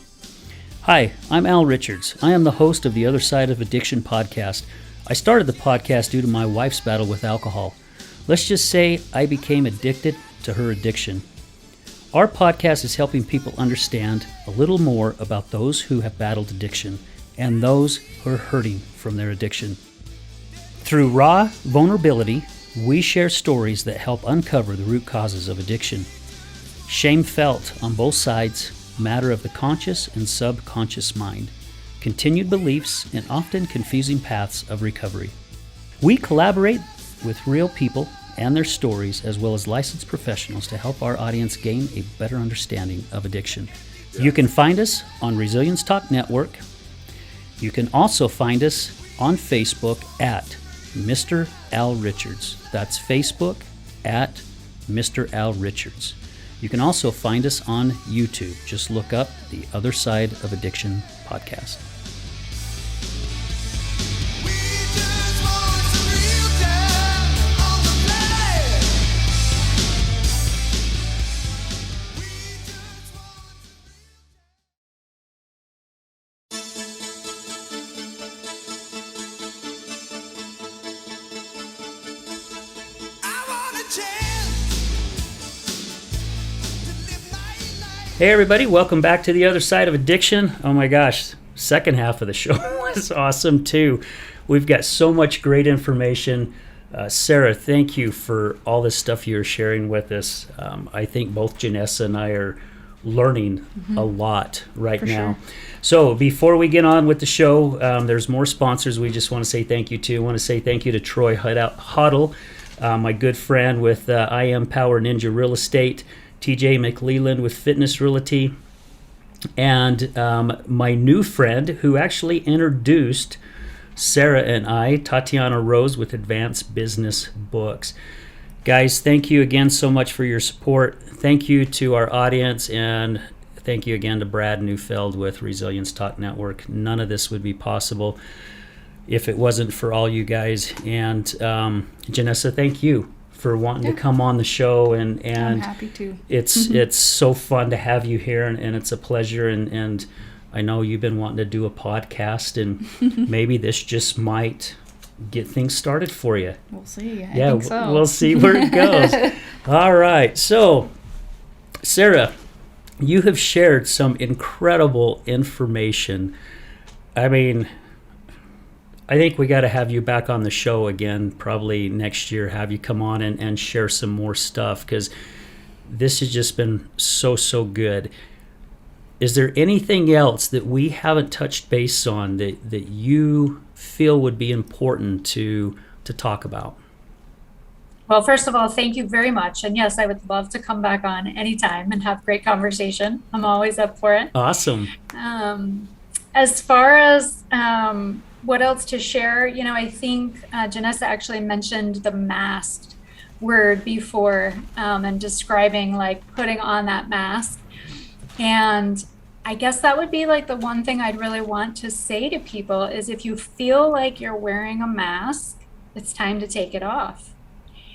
Hi, I'm Al Richards. I am the host of the Other Side of Addiction podcast. I started the podcast due to my wife's battle with alcohol. Let's just say I became addicted to her addiction. Our podcast is helping people understand a little more about those who have battled addiction and those who are hurting from their addiction. Through raw vulnerability, we share stories that help uncover the root causes of addiction. Shame felt on both sides, matter of the conscious and subconscious mind, continued beliefs, and often confusing paths of recovery. We collaborate with real people and their stories, as well as licensed professionals, to help our audience gain a better understanding of addiction. You can find us on Resilience Talk Network. You can also find us on Facebook at Mr. Al Richards. That's Facebook at Mr. Al Richards. You can also find us on YouTube. Just look up the Other Side of Addiction podcast. Hey everybody, welcome back to the Other Side of Addiction. Oh my gosh, second half of the show was awesome too. We've got so much great information. Sarah, thank you for all this stuff you're sharing with us. I think both Janessa and I are learning a lot right For now. sure. So before we get on with the show, there's more sponsors we just want to say thank you to. I want to say thank you to Troy Huddle, my good friend with I Am Power Ninja Real Estate, TJ McLeland with Fitness Realty, and my new friend who actually introduced Sarah and I, Tatiana Rose with Advanced Business Books. Guys, thank you again so much for your support. Thank you to our audience, and thank you again to Brad Neufeld with Resilience Talk Network. None of this would be possible if it wasn't for all you guys. And Janessa, thank you for wanting to come on the show, and I'm happy to. it's so fun to have you here, and it's a pleasure, and I know you've been wanting to do a podcast, and maybe this just might get things started for you. We'll see. I think so. We'll see where it goes. All right, so Sarah, you have shared some incredible information. I mean, I think we got to have you back on the show again, probably next year, have you come on and share some more stuff, because this has just been so good. Is there anything else that we haven't touched base on that you feel would be important to talk about? Well, first of all, thank you very much. And yes, I would love to come back on anytime and have great conversation. I'm always up for it. Awesome. As far as what else to share, I think Janessa actually mentioned the masked word before, and describing like putting on that mask. And I guess that would be like the one thing I'd really want to say to people is, if you feel like you're wearing a mask, it's time to take it off.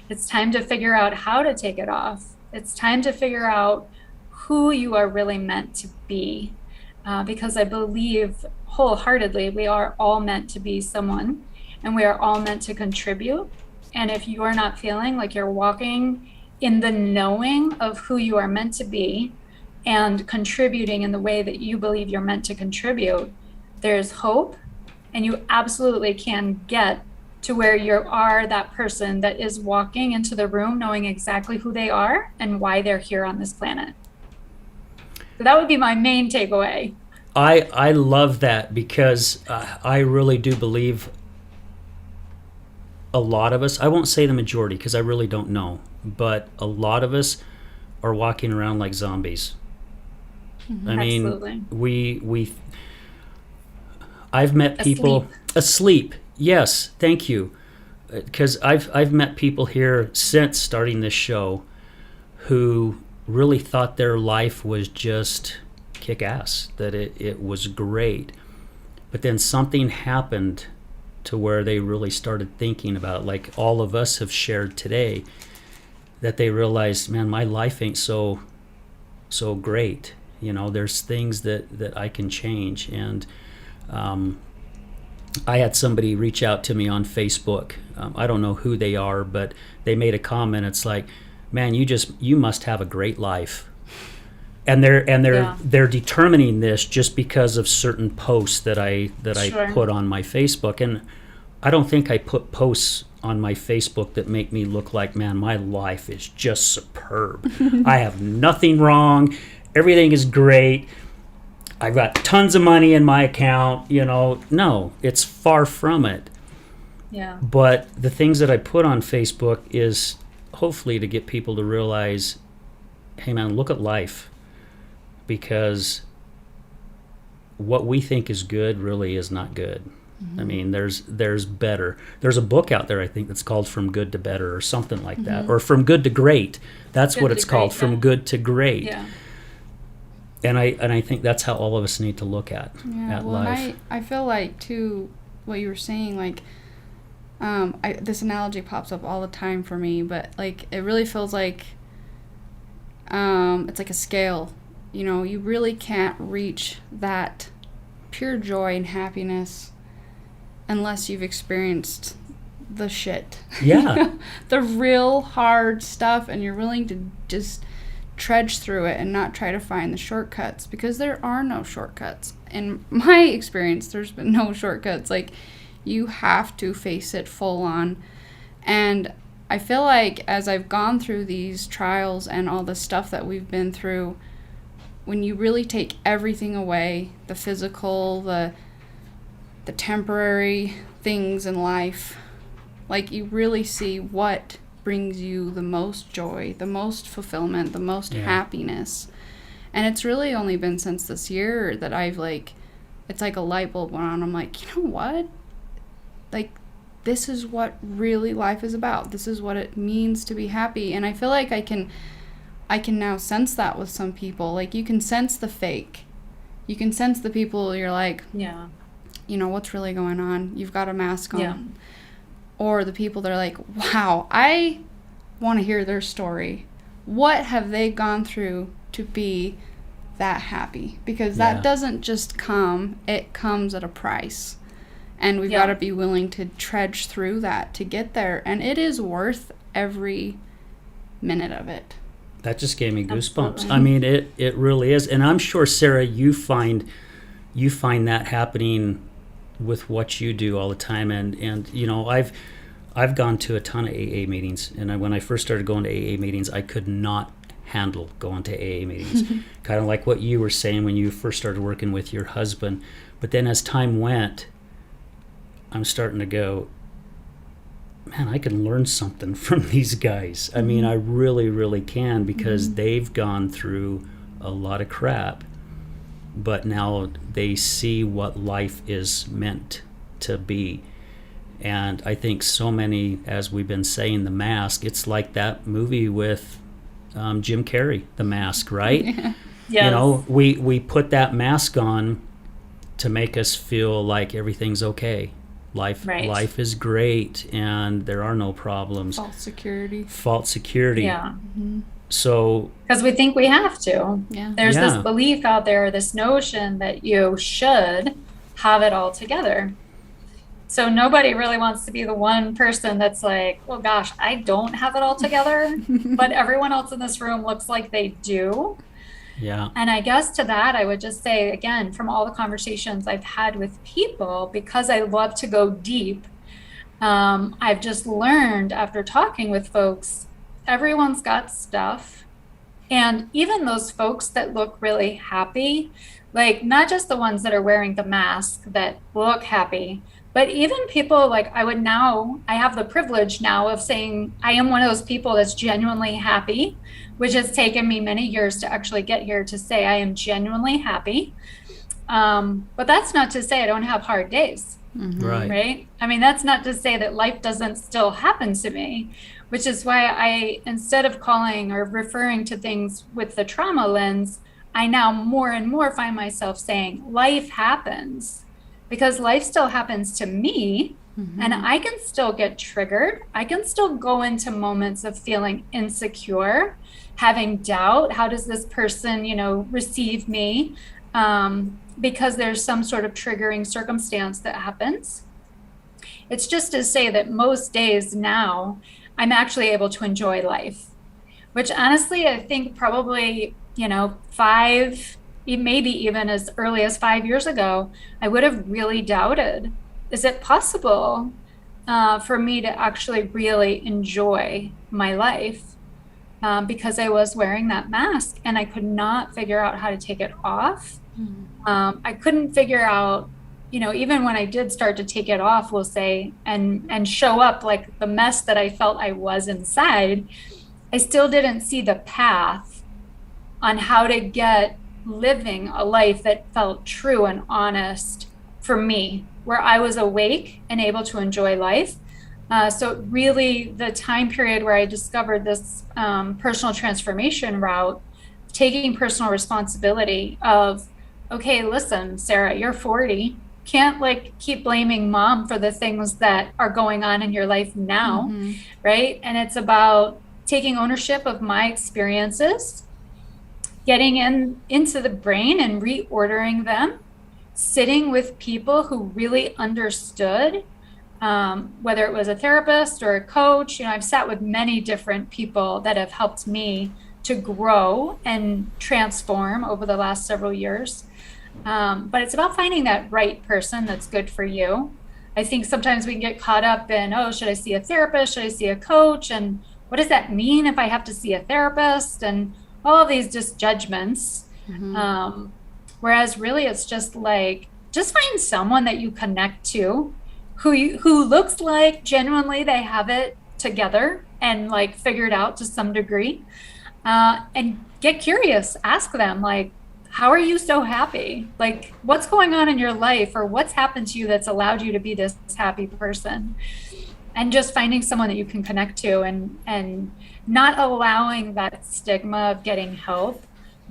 It's time to figure out how to take it off. It's time to figure out who you are really meant to be. Because I believe wholeheartedly we are all meant to be someone, and we are all meant to contribute. And if you are not feeling like you're walking in the knowing of who you are meant to be and contributing in the way that you believe you're meant to contribute, there's hope, and you absolutely can get to where you are that person that is walking into the room knowing exactly who they are and why they're here on this planet. So that would be my main takeaway. I love that, because I really do believe a lot of us, I won't say the majority because I really don't know, but a lot of us are walking around like zombies. I mean, Absolutely. I've met people asleep. Yes, thank you. Because I've met people here since starting this show who really thought their life was just kick ass, that it was great. But then something happened to where they really started thinking about, like all of us have shared today, that they realized, man, my life ain't so great. There's things that I can change. And I had somebody reach out to me on Facebook. I don't know who they are, but they made a comment. It's like, man, you must have a great life. And they're determining this just because of certain posts that I put on my Facebook. And I don't think I put posts on my Facebook that make me look like, man, my life is just superb. I have nothing wrong. Everything is great. I've got tons of money in my account. No, it's far from it. Yeah. But the things that I put on Facebook is hopefully to get people to realize, hey man, look at life. Because what we think is good really is not good. I mean, there's better. There's a book out there, I think, that's called From Good to Better or something like that. Or From Good to Great. That's what it's called, From Good to Great. Yeah. And I think that's how all of us need to look at life. I feel like, too, what you were saying, like, this analogy pops up all the time for me, but, like, it really feels like it's like a scale. You really can't reach that pure joy and happiness unless you've experienced the shit. Yeah. The real hard stuff, and you're willing to just trudge through it and not try to find the shortcuts, because there are no shortcuts. In my experience, there's been no shortcuts. Like, you have to face it full on. And I feel like as I've gone through these trials and all the stuff that we've been through, when you really take everything away, the physical, the temporary things in life, like, you really see what brings you the most joy, the most fulfillment, the most happiness. And it's really only been since this year that I've, like, it's like a light bulb went on. I'm like, you know what? Like, this is what really life is about. This is what it means to be happy. And I feel like I can now sense that with some people. Like, you can sense the fake. You can sense the people you're like, what's really going on? You've got a mask on. Yeah. Or the people that are like, wow, I want to hear their story. What have they gone through to be that happy? Because that doesn't just come. It comes at a price. And we've got to be willing to trudge through that to get there. And it is worth every minute of it. That just gave me goosebumps. Absolutely. I mean, it really is. And I'm sure, Sarah, you find that happening with what you do all the time. And I've gone to a ton of AA meetings. And when I first started going to AA meetings, I could not handle going to AA meetings. Kind of like what you were saying when you first started working with your husband. But then as time went, I'm starting to go, man, I can learn something from these guys. I mean, I really, really can, because they've gone through a lot of crap, but now they see what life is meant to be. And I think so many, as we've been saying, The Mask, it's like that movie with Jim Carrey, The Mask, right? Yes. We put that mask on to make us feel like everything's okay. Life is great, and there are no problems. False security. Yeah. So, because we think we have to. Yeah. There's this belief out there, this notion that you should have it all together. So nobody really wants to be the one person that's like, well, gosh, I don't have it all together, but everyone else in this room looks like they do. yeah. And I guess to that, I would just say, again, from all the conversations I've had with people, because I love to go deep, I've just learned after talking with folks, everyone's got stuff. And even those folks that look really happy, like not just the ones that are wearing the mask that look happy, but even people like I have the privilege now of saying I am one of those people that's genuinely happy, which has taken me many years to actually get here to say I am genuinely happy. But that's not to say I don't have hard days. Right? I mean, that's not to say that life doesn't still happen to me, which is why I, instead of calling or referring to things with the trauma lens, I now more and more find myself saying life happens, because life still happens to me. And I can still get triggered. I can still go into moments of feeling insecure, having doubt. How does this person, receive me? Because there's some sort of triggering circumstance that happens. It's just to say that most days now, I'm actually able to enjoy life, which honestly, I think probably, maybe even as early as 5 years ago, I would have really doubted, is it possible for me to actually really enjoy my life? Because I was wearing that mask and I could not figure out how to take it off. I couldn't figure out, even when I did start to take it off, we'll say, and show up like the mess that I felt I was inside, I still didn't see the path on how to get living a life that felt true and honest for me, where I was awake and able to enjoy life. So really the time period where I discovered this personal transformation route, taking personal responsibility of, okay, listen, Sarah, you're 40. Can't keep blaming mom for the things that are going on in your life now, right? And it's about taking ownership of my experiences, getting into the brain and reordering them, sitting with people who really understood, whether it was a therapist or a coach. I've sat with many different people that have helped me to grow and transform over the last several years. But it's about finding that right person that's good for you. I think sometimes we can get caught up in, should I see a therapist? Should I see a coach? And what does that mean if I have to see a therapist? And all of these just judgments. Whereas really it's just find someone that you connect to who looks like genuinely they have it together and figured out to some degree, and get curious, ask them how are you so happy? What's going on in your life, or what's happened to you that's allowed you to be this happy person? And just finding someone that you can connect to, and not allowing that stigma of getting help,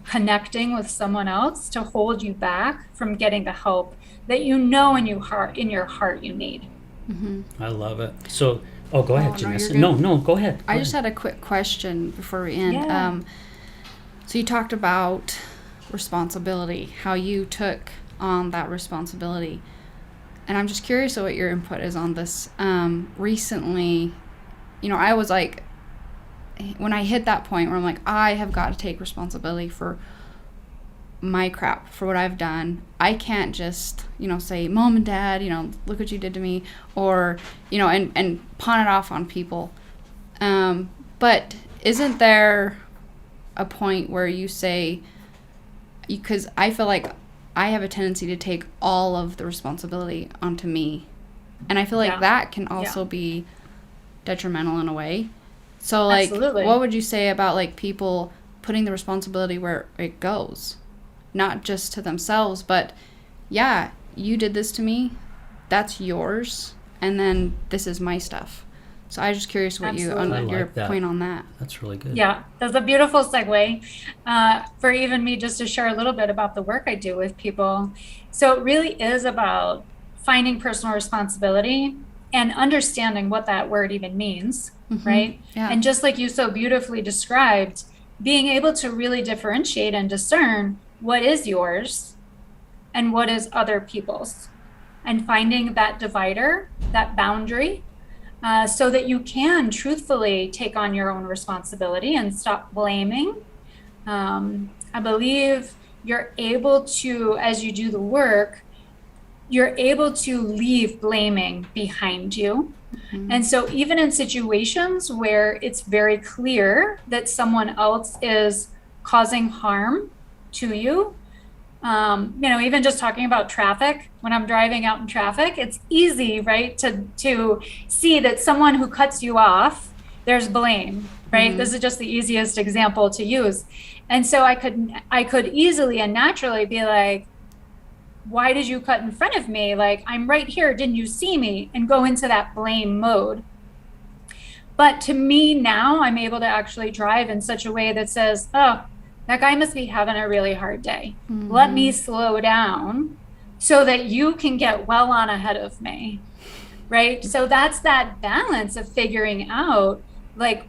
connecting with someone else to hold you back from getting the help that in your heart you need. I love it. So, go ahead, Janessa. No, go ahead. I just had a quick question before we end. Yeah. So you talked about responsibility, how you took on that responsibility. And I'm just curious what your input is on this. Recently, I was when I hit that point where I'm I have got to take responsibility for my crap, for what I've done. I can't just, say, Mom and Dad, look what you did to me, or, and pawn it off on people. But isn't there a point where you say, because I feel like I have a tendency to take all of the responsibility onto me. And I feel like that can also be detrimental in a way. So Absolutely. What would you say about people putting the responsibility where it goes? Not just to themselves, but you did this to me, that's yours, and then this is my stuff. So I'm just curious what your point on that. That's really good. Yeah, that's a beautiful segue for even me just to share a little bit about the work I do with people. So it really is about finding personal responsibility and understanding what that word even means, right? Yeah. And just like you so beautifully described, being able to really differentiate and discern what is yours and what is other people's, and finding that divider, that boundary, so that you can truthfully take on your own responsibility and stop blaming. I believe you're able to, as you do the work, you're able to leave blaming behind you. And so even in situations where it's very clear that someone else is causing harm to you, even just talking about traffic, when I'm driving out in traffic, it's easy, right, to see that someone who cuts you off, there's blame, right? This is just the easiest example to use. And so I could easily and naturally be like, why did you cut in front of me? I'm right here, didn't you see me? And go into that blame mode. But to me now, I'm able to actually drive in such a way that says, oh, that guy must be having a really hard day. Let me slow down so that you can get well on ahead of me. right? So that's that balance of figuring out, like,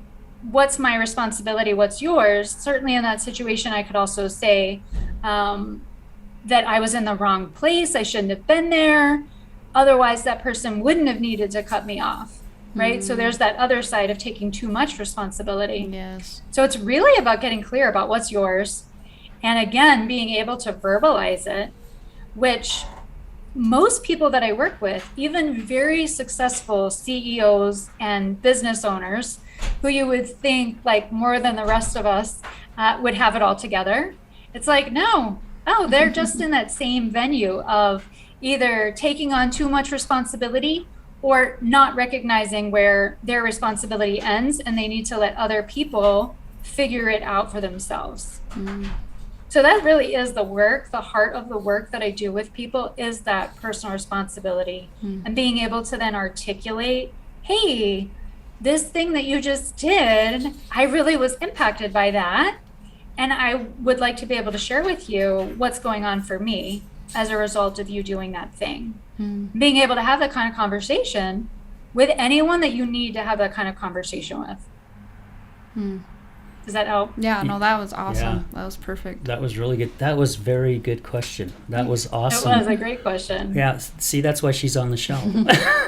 what's my responsibility, what's yours. Certainly in that situation, I could also say that I was in the wrong place, I shouldn't have been there, otherwise that person wouldn't have needed to cut me off, right? So there's that other side of taking too much responsibility. Yes. So it's really about getting clear about what's yours, and again, being able to verbalize it, which most people that I work with, even very successful CEOs and business owners, who you would think like more than the rest of us would have it all together. It's like, no, they're just in that same venue of either taking on too much responsibility or not recognizing where their responsibility ends, and they need to let other people figure it out for themselves. So that really is the work, the heart of the work that I do with people, is that personal responsibility and being able to then articulate, hey, this thing that you just did, I really was impacted by that. And I would like to be able to share with you what's going on for me as a result of you doing that thing. Being able to have that kind of conversation with anyone that you need to have that kind of conversation with. Does that help? Yeah, no, that was awesome. Yeah. That was perfect. That was really good. That was very good question. That was awesome. It was a great question. Yeah, see, that's why she's on the show.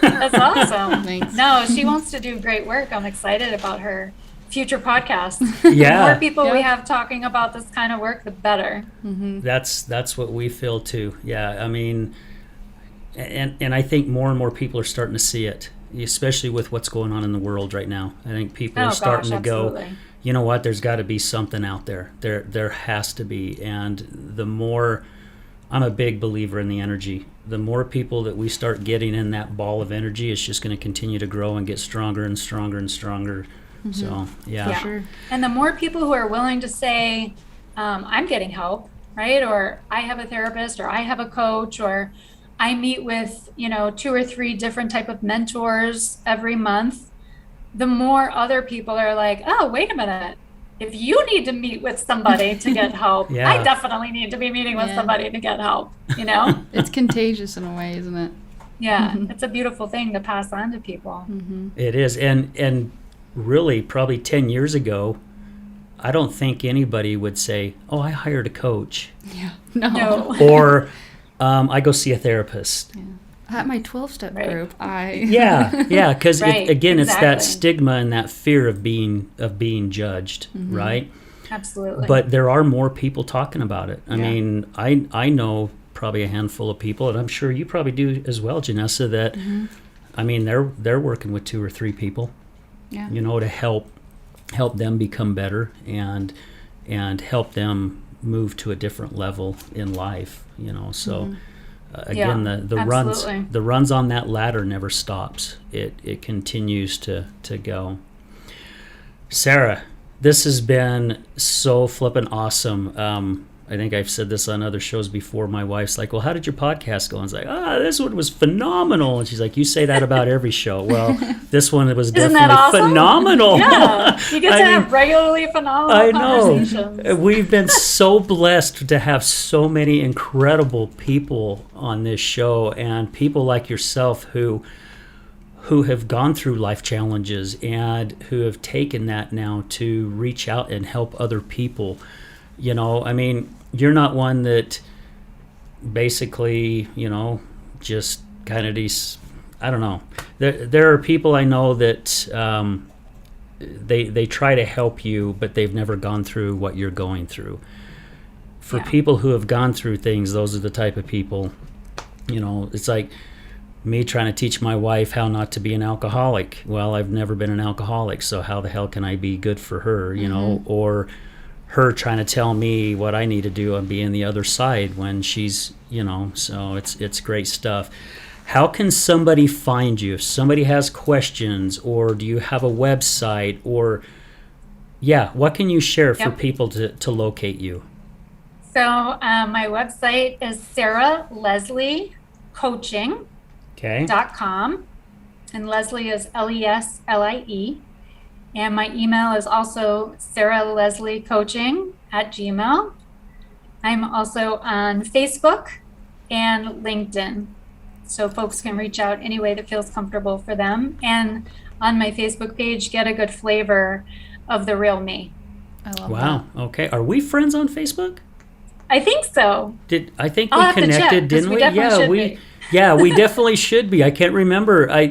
That's awesome. Thanks. No, she wants to do great work. I'm excited about her future podcast. Yeah. The more people we have talking about this kind of work, the better. That's what we feel too. Yeah, I mean, and I think more and more people are starting to see it, especially with what's going on in the world right now. I think people are starting to go, you know what, there's got to be something out there. There has to be. And the more, I'm a big believer in the energy. The more people that we start getting in that ball of energy, it's just going to continue to grow and get stronger and stronger and stronger. So, yeah. For sure. And the more people who are willing to say, I'm getting help, right? Or I have a therapist, or I have a coach, or I meet with, 2 or 3 different type of mentors every month, the more other people are like, oh, wait a minute. If you need to meet with somebody to get help, I definitely need to be meeting with somebody to get help, It's contagious in a way, isn't it? Yeah, it's a beautiful thing to pass on to people. It is. And really, probably 10 years ago, I don't think anybody would say, oh, I hired a coach. Yeah. No. Or I go see a therapist. Yeah. At my 12-step group, Yeah, because Exactly. It's that stigma and that fear of being judged, right? Absolutely. But there are more people talking about it. I mean, I know probably a handful of people, and I'm sure you probably do as well, Janessa, that, I mean, they're working with 2 or 3 people, to help them become better and help them move to a different level in life, so... Again, the runs on that ladder never stops. It continues to go. Sarah, this has been so flippin' awesome. I think I've said this on other shows before. My wife's like, well, how did your podcast go? And I was like, this one was phenomenal. And she's like, you say that about every show. Well, this one was definitely phenomenal. Yeah, you get to have regularly phenomenal conversations. We've been so blessed to have so many incredible people on this show, and people like yourself who have gone through life challenges and who have taken that now to reach out and help other people. I mean, you're not one that basically, just kind of I don't know. There are people I know that they try to help you, but they've never gone through what you're going through. For people who have gone through things, those are the type of people, it's like me trying to teach my wife how not to be an alcoholic. Well, I've never been an alcoholic, so how the hell can I be good for her, or her trying to tell me what I need to do and be on the other side when she's, so it's great stuff. How can somebody find you? If somebody has questions, or do you have a website, or what can you share for people to locate you? So my website is sarahlesliecoaching.com, and Leslie is Leslie. And my email is also sarahlesliecoaching@gmail.com. I'm also on Facebook and LinkedIn. So folks can reach out any way that feels comfortable for them. And on my Facebook page, get a good flavor of the real me. I love Wow. Okay. Are we friends on Facebook? I think so. I think I'll we have to check, connected, 'cause didn't we we? definitely Yeah, should we be. yeah, we definitely should be. I can't remember.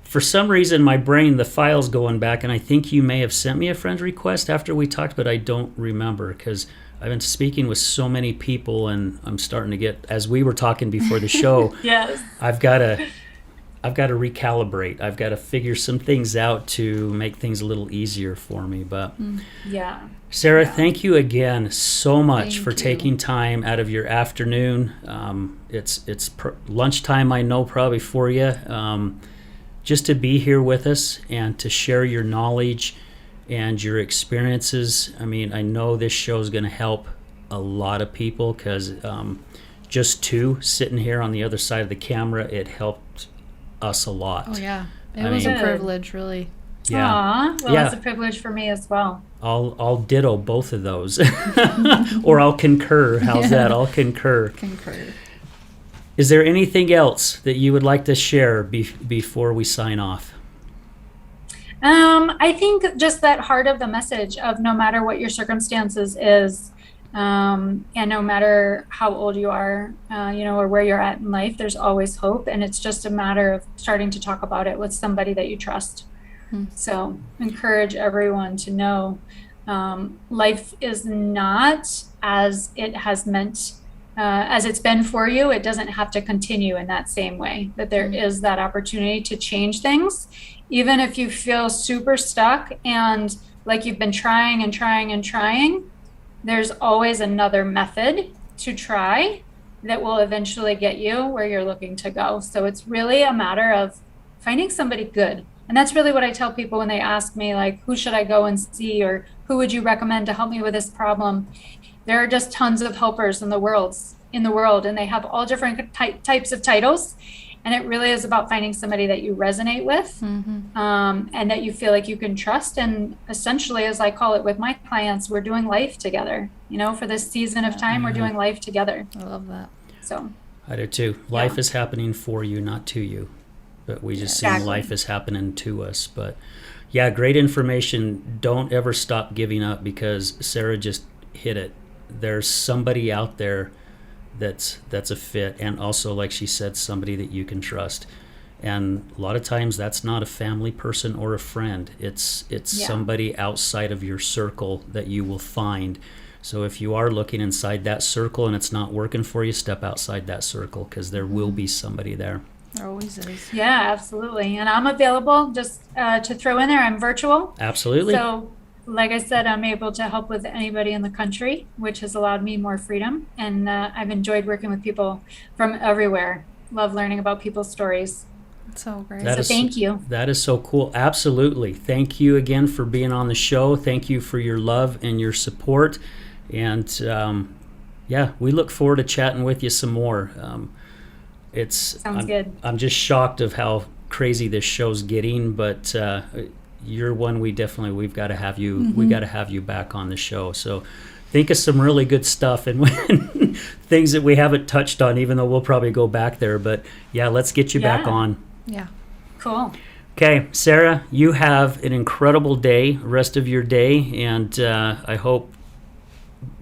For some reason my brain, the file's going back, and I think you may have sent me a friend request after we talked, but I don't remember because I've been speaking with so many people, and I'm starting to get, as we were talking before the show, Yes. I've got to recalibrate. I've got to figure some things out to make things a little easier for me. But Yeah. Sarah, thank you again so much Thank for you. taking time out of your afternoon. It's lunchtime, I know, probably for you. Just to be here with us and to share your knowledge and your experiences. I mean, I know this show is going to help a lot of people because just sitting here on the other side of the camera, it helped us a lot. Oh yeah, it I was mean- a privilege, really. Yeah. Aw, well, Yeah. it's a privilege for me as well. I'll ditto both of those, or I'll concur. How's that? I'll concur. Concur. Is there anything else that you would like to share before we sign off? I think just that heart of the message of no matter what your circumstances is, and no matter how old you are, or where you're at in life, there's always hope. And it's just a matter of starting to talk about it with somebody that you trust. So encourage everyone to know life is not as it has meant, as it's been for you. It doesn't have to continue in that same way, that there is that opportunity to change things. Even if you feel super stuck and like you've been trying and trying and trying, there's always another method to try that will eventually get you where you're looking to go. So it's really a matter of finding somebody good. And that's really what I tell people when they ask me, like, who should I go and see, or who would you recommend to help me with this problem? There are just tons of helpers in the world, and they have all different types of titles. And it really is about finding somebody that you resonate with, and that you feel like you can trust. And essentially, as I call it with my clients, we're doing life together. For this season of time, we're doing life together. I love that. So I do too. Life is happening for you, not to you. But we just seem life is happening to us. But yeah, great information. Don't ever stop giving up, because Sarah just hit it. There's somebody out there that's a fit, and also, like she said, somebody that you can trust. And a lot of times that's not a family person or a friend. It's somebody outside of your circle that you will find. So if you are looking inside that circle and it's not working for you, step outside that circle, because there will be somebody there. There always is. yeah, absolutely. And I'm available, just to throw in there, I'm virtual. Absolutely. So like I said, I'm able to help with anybody in the country, which has allowed me more freedom. And I've enjoyed working with people from everywhere. Love learning about people's stories. It's so great. That So is- thank you. That is so cool. Absolutely. Thank you again for being on the show. Thank you for your love and your support. And we look forward to chatting with you some more. Sounds good. I'm just shocked of how crazy this show's getting, but you're one we've got to have you. We got to have you back on the show. So think of some really good stuff and things that we haven't touched on, even though we'll probably go back there. But yeah, let's get you back Yeah. on. Yeah. Cool. Okay, Sarah, you have an incredible day, rest of your day, and I hope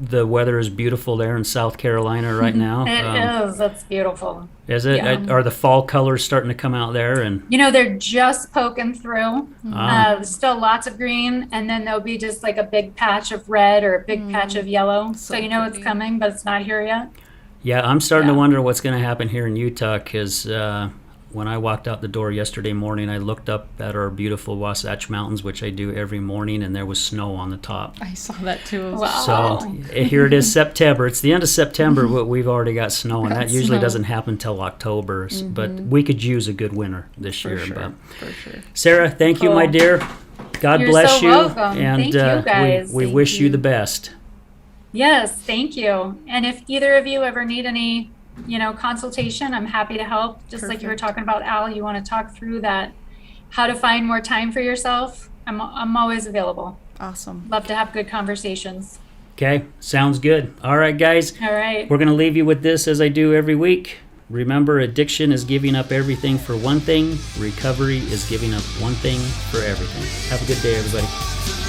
the weather is beautiful there in South Carolina right now. It is. That's beautiful. Is it? Yeah. Are the fall colors starting to come out there? And They're just poking through. Ah. There's still lots of green, and then there'll be just like a big patch of red or a big patch of yellow. So So it's pretty. coming, but it's not here yet. yeah, I'm starting to Yeah. wonder what's going to happen here in Utah, because when I walked out the door yesterday morning, I looked up at our beautiful Wasatch Mountains, which I do every morning, and there was snow on the top. I saw that too. Wow. So here it is, September. It's the end of September, but we've already got snow, and that usually snow. doesn't happen till October. But we could use a good winter this For year. sure. But For sure. Sarah, thank you, my Cool. dear. God You're bless so you, welcome. and Thank you, guys. we Thank wish you you. the best. Yes, thank you. And if either of you ever need any, consultation, I'm happy to help. Just like you were Perfect. talking about, Al, you want to talk through that, how to find more time for yourself. I'm always available. Awesome. Love to have good conversations. Okay, sounds good. All right, guys, All right. we're going to leave you with this, as I do every week. Remember, addiction is giving up everything for one thing. Recovery is giving up one thing for everything. Have a good day, everybody.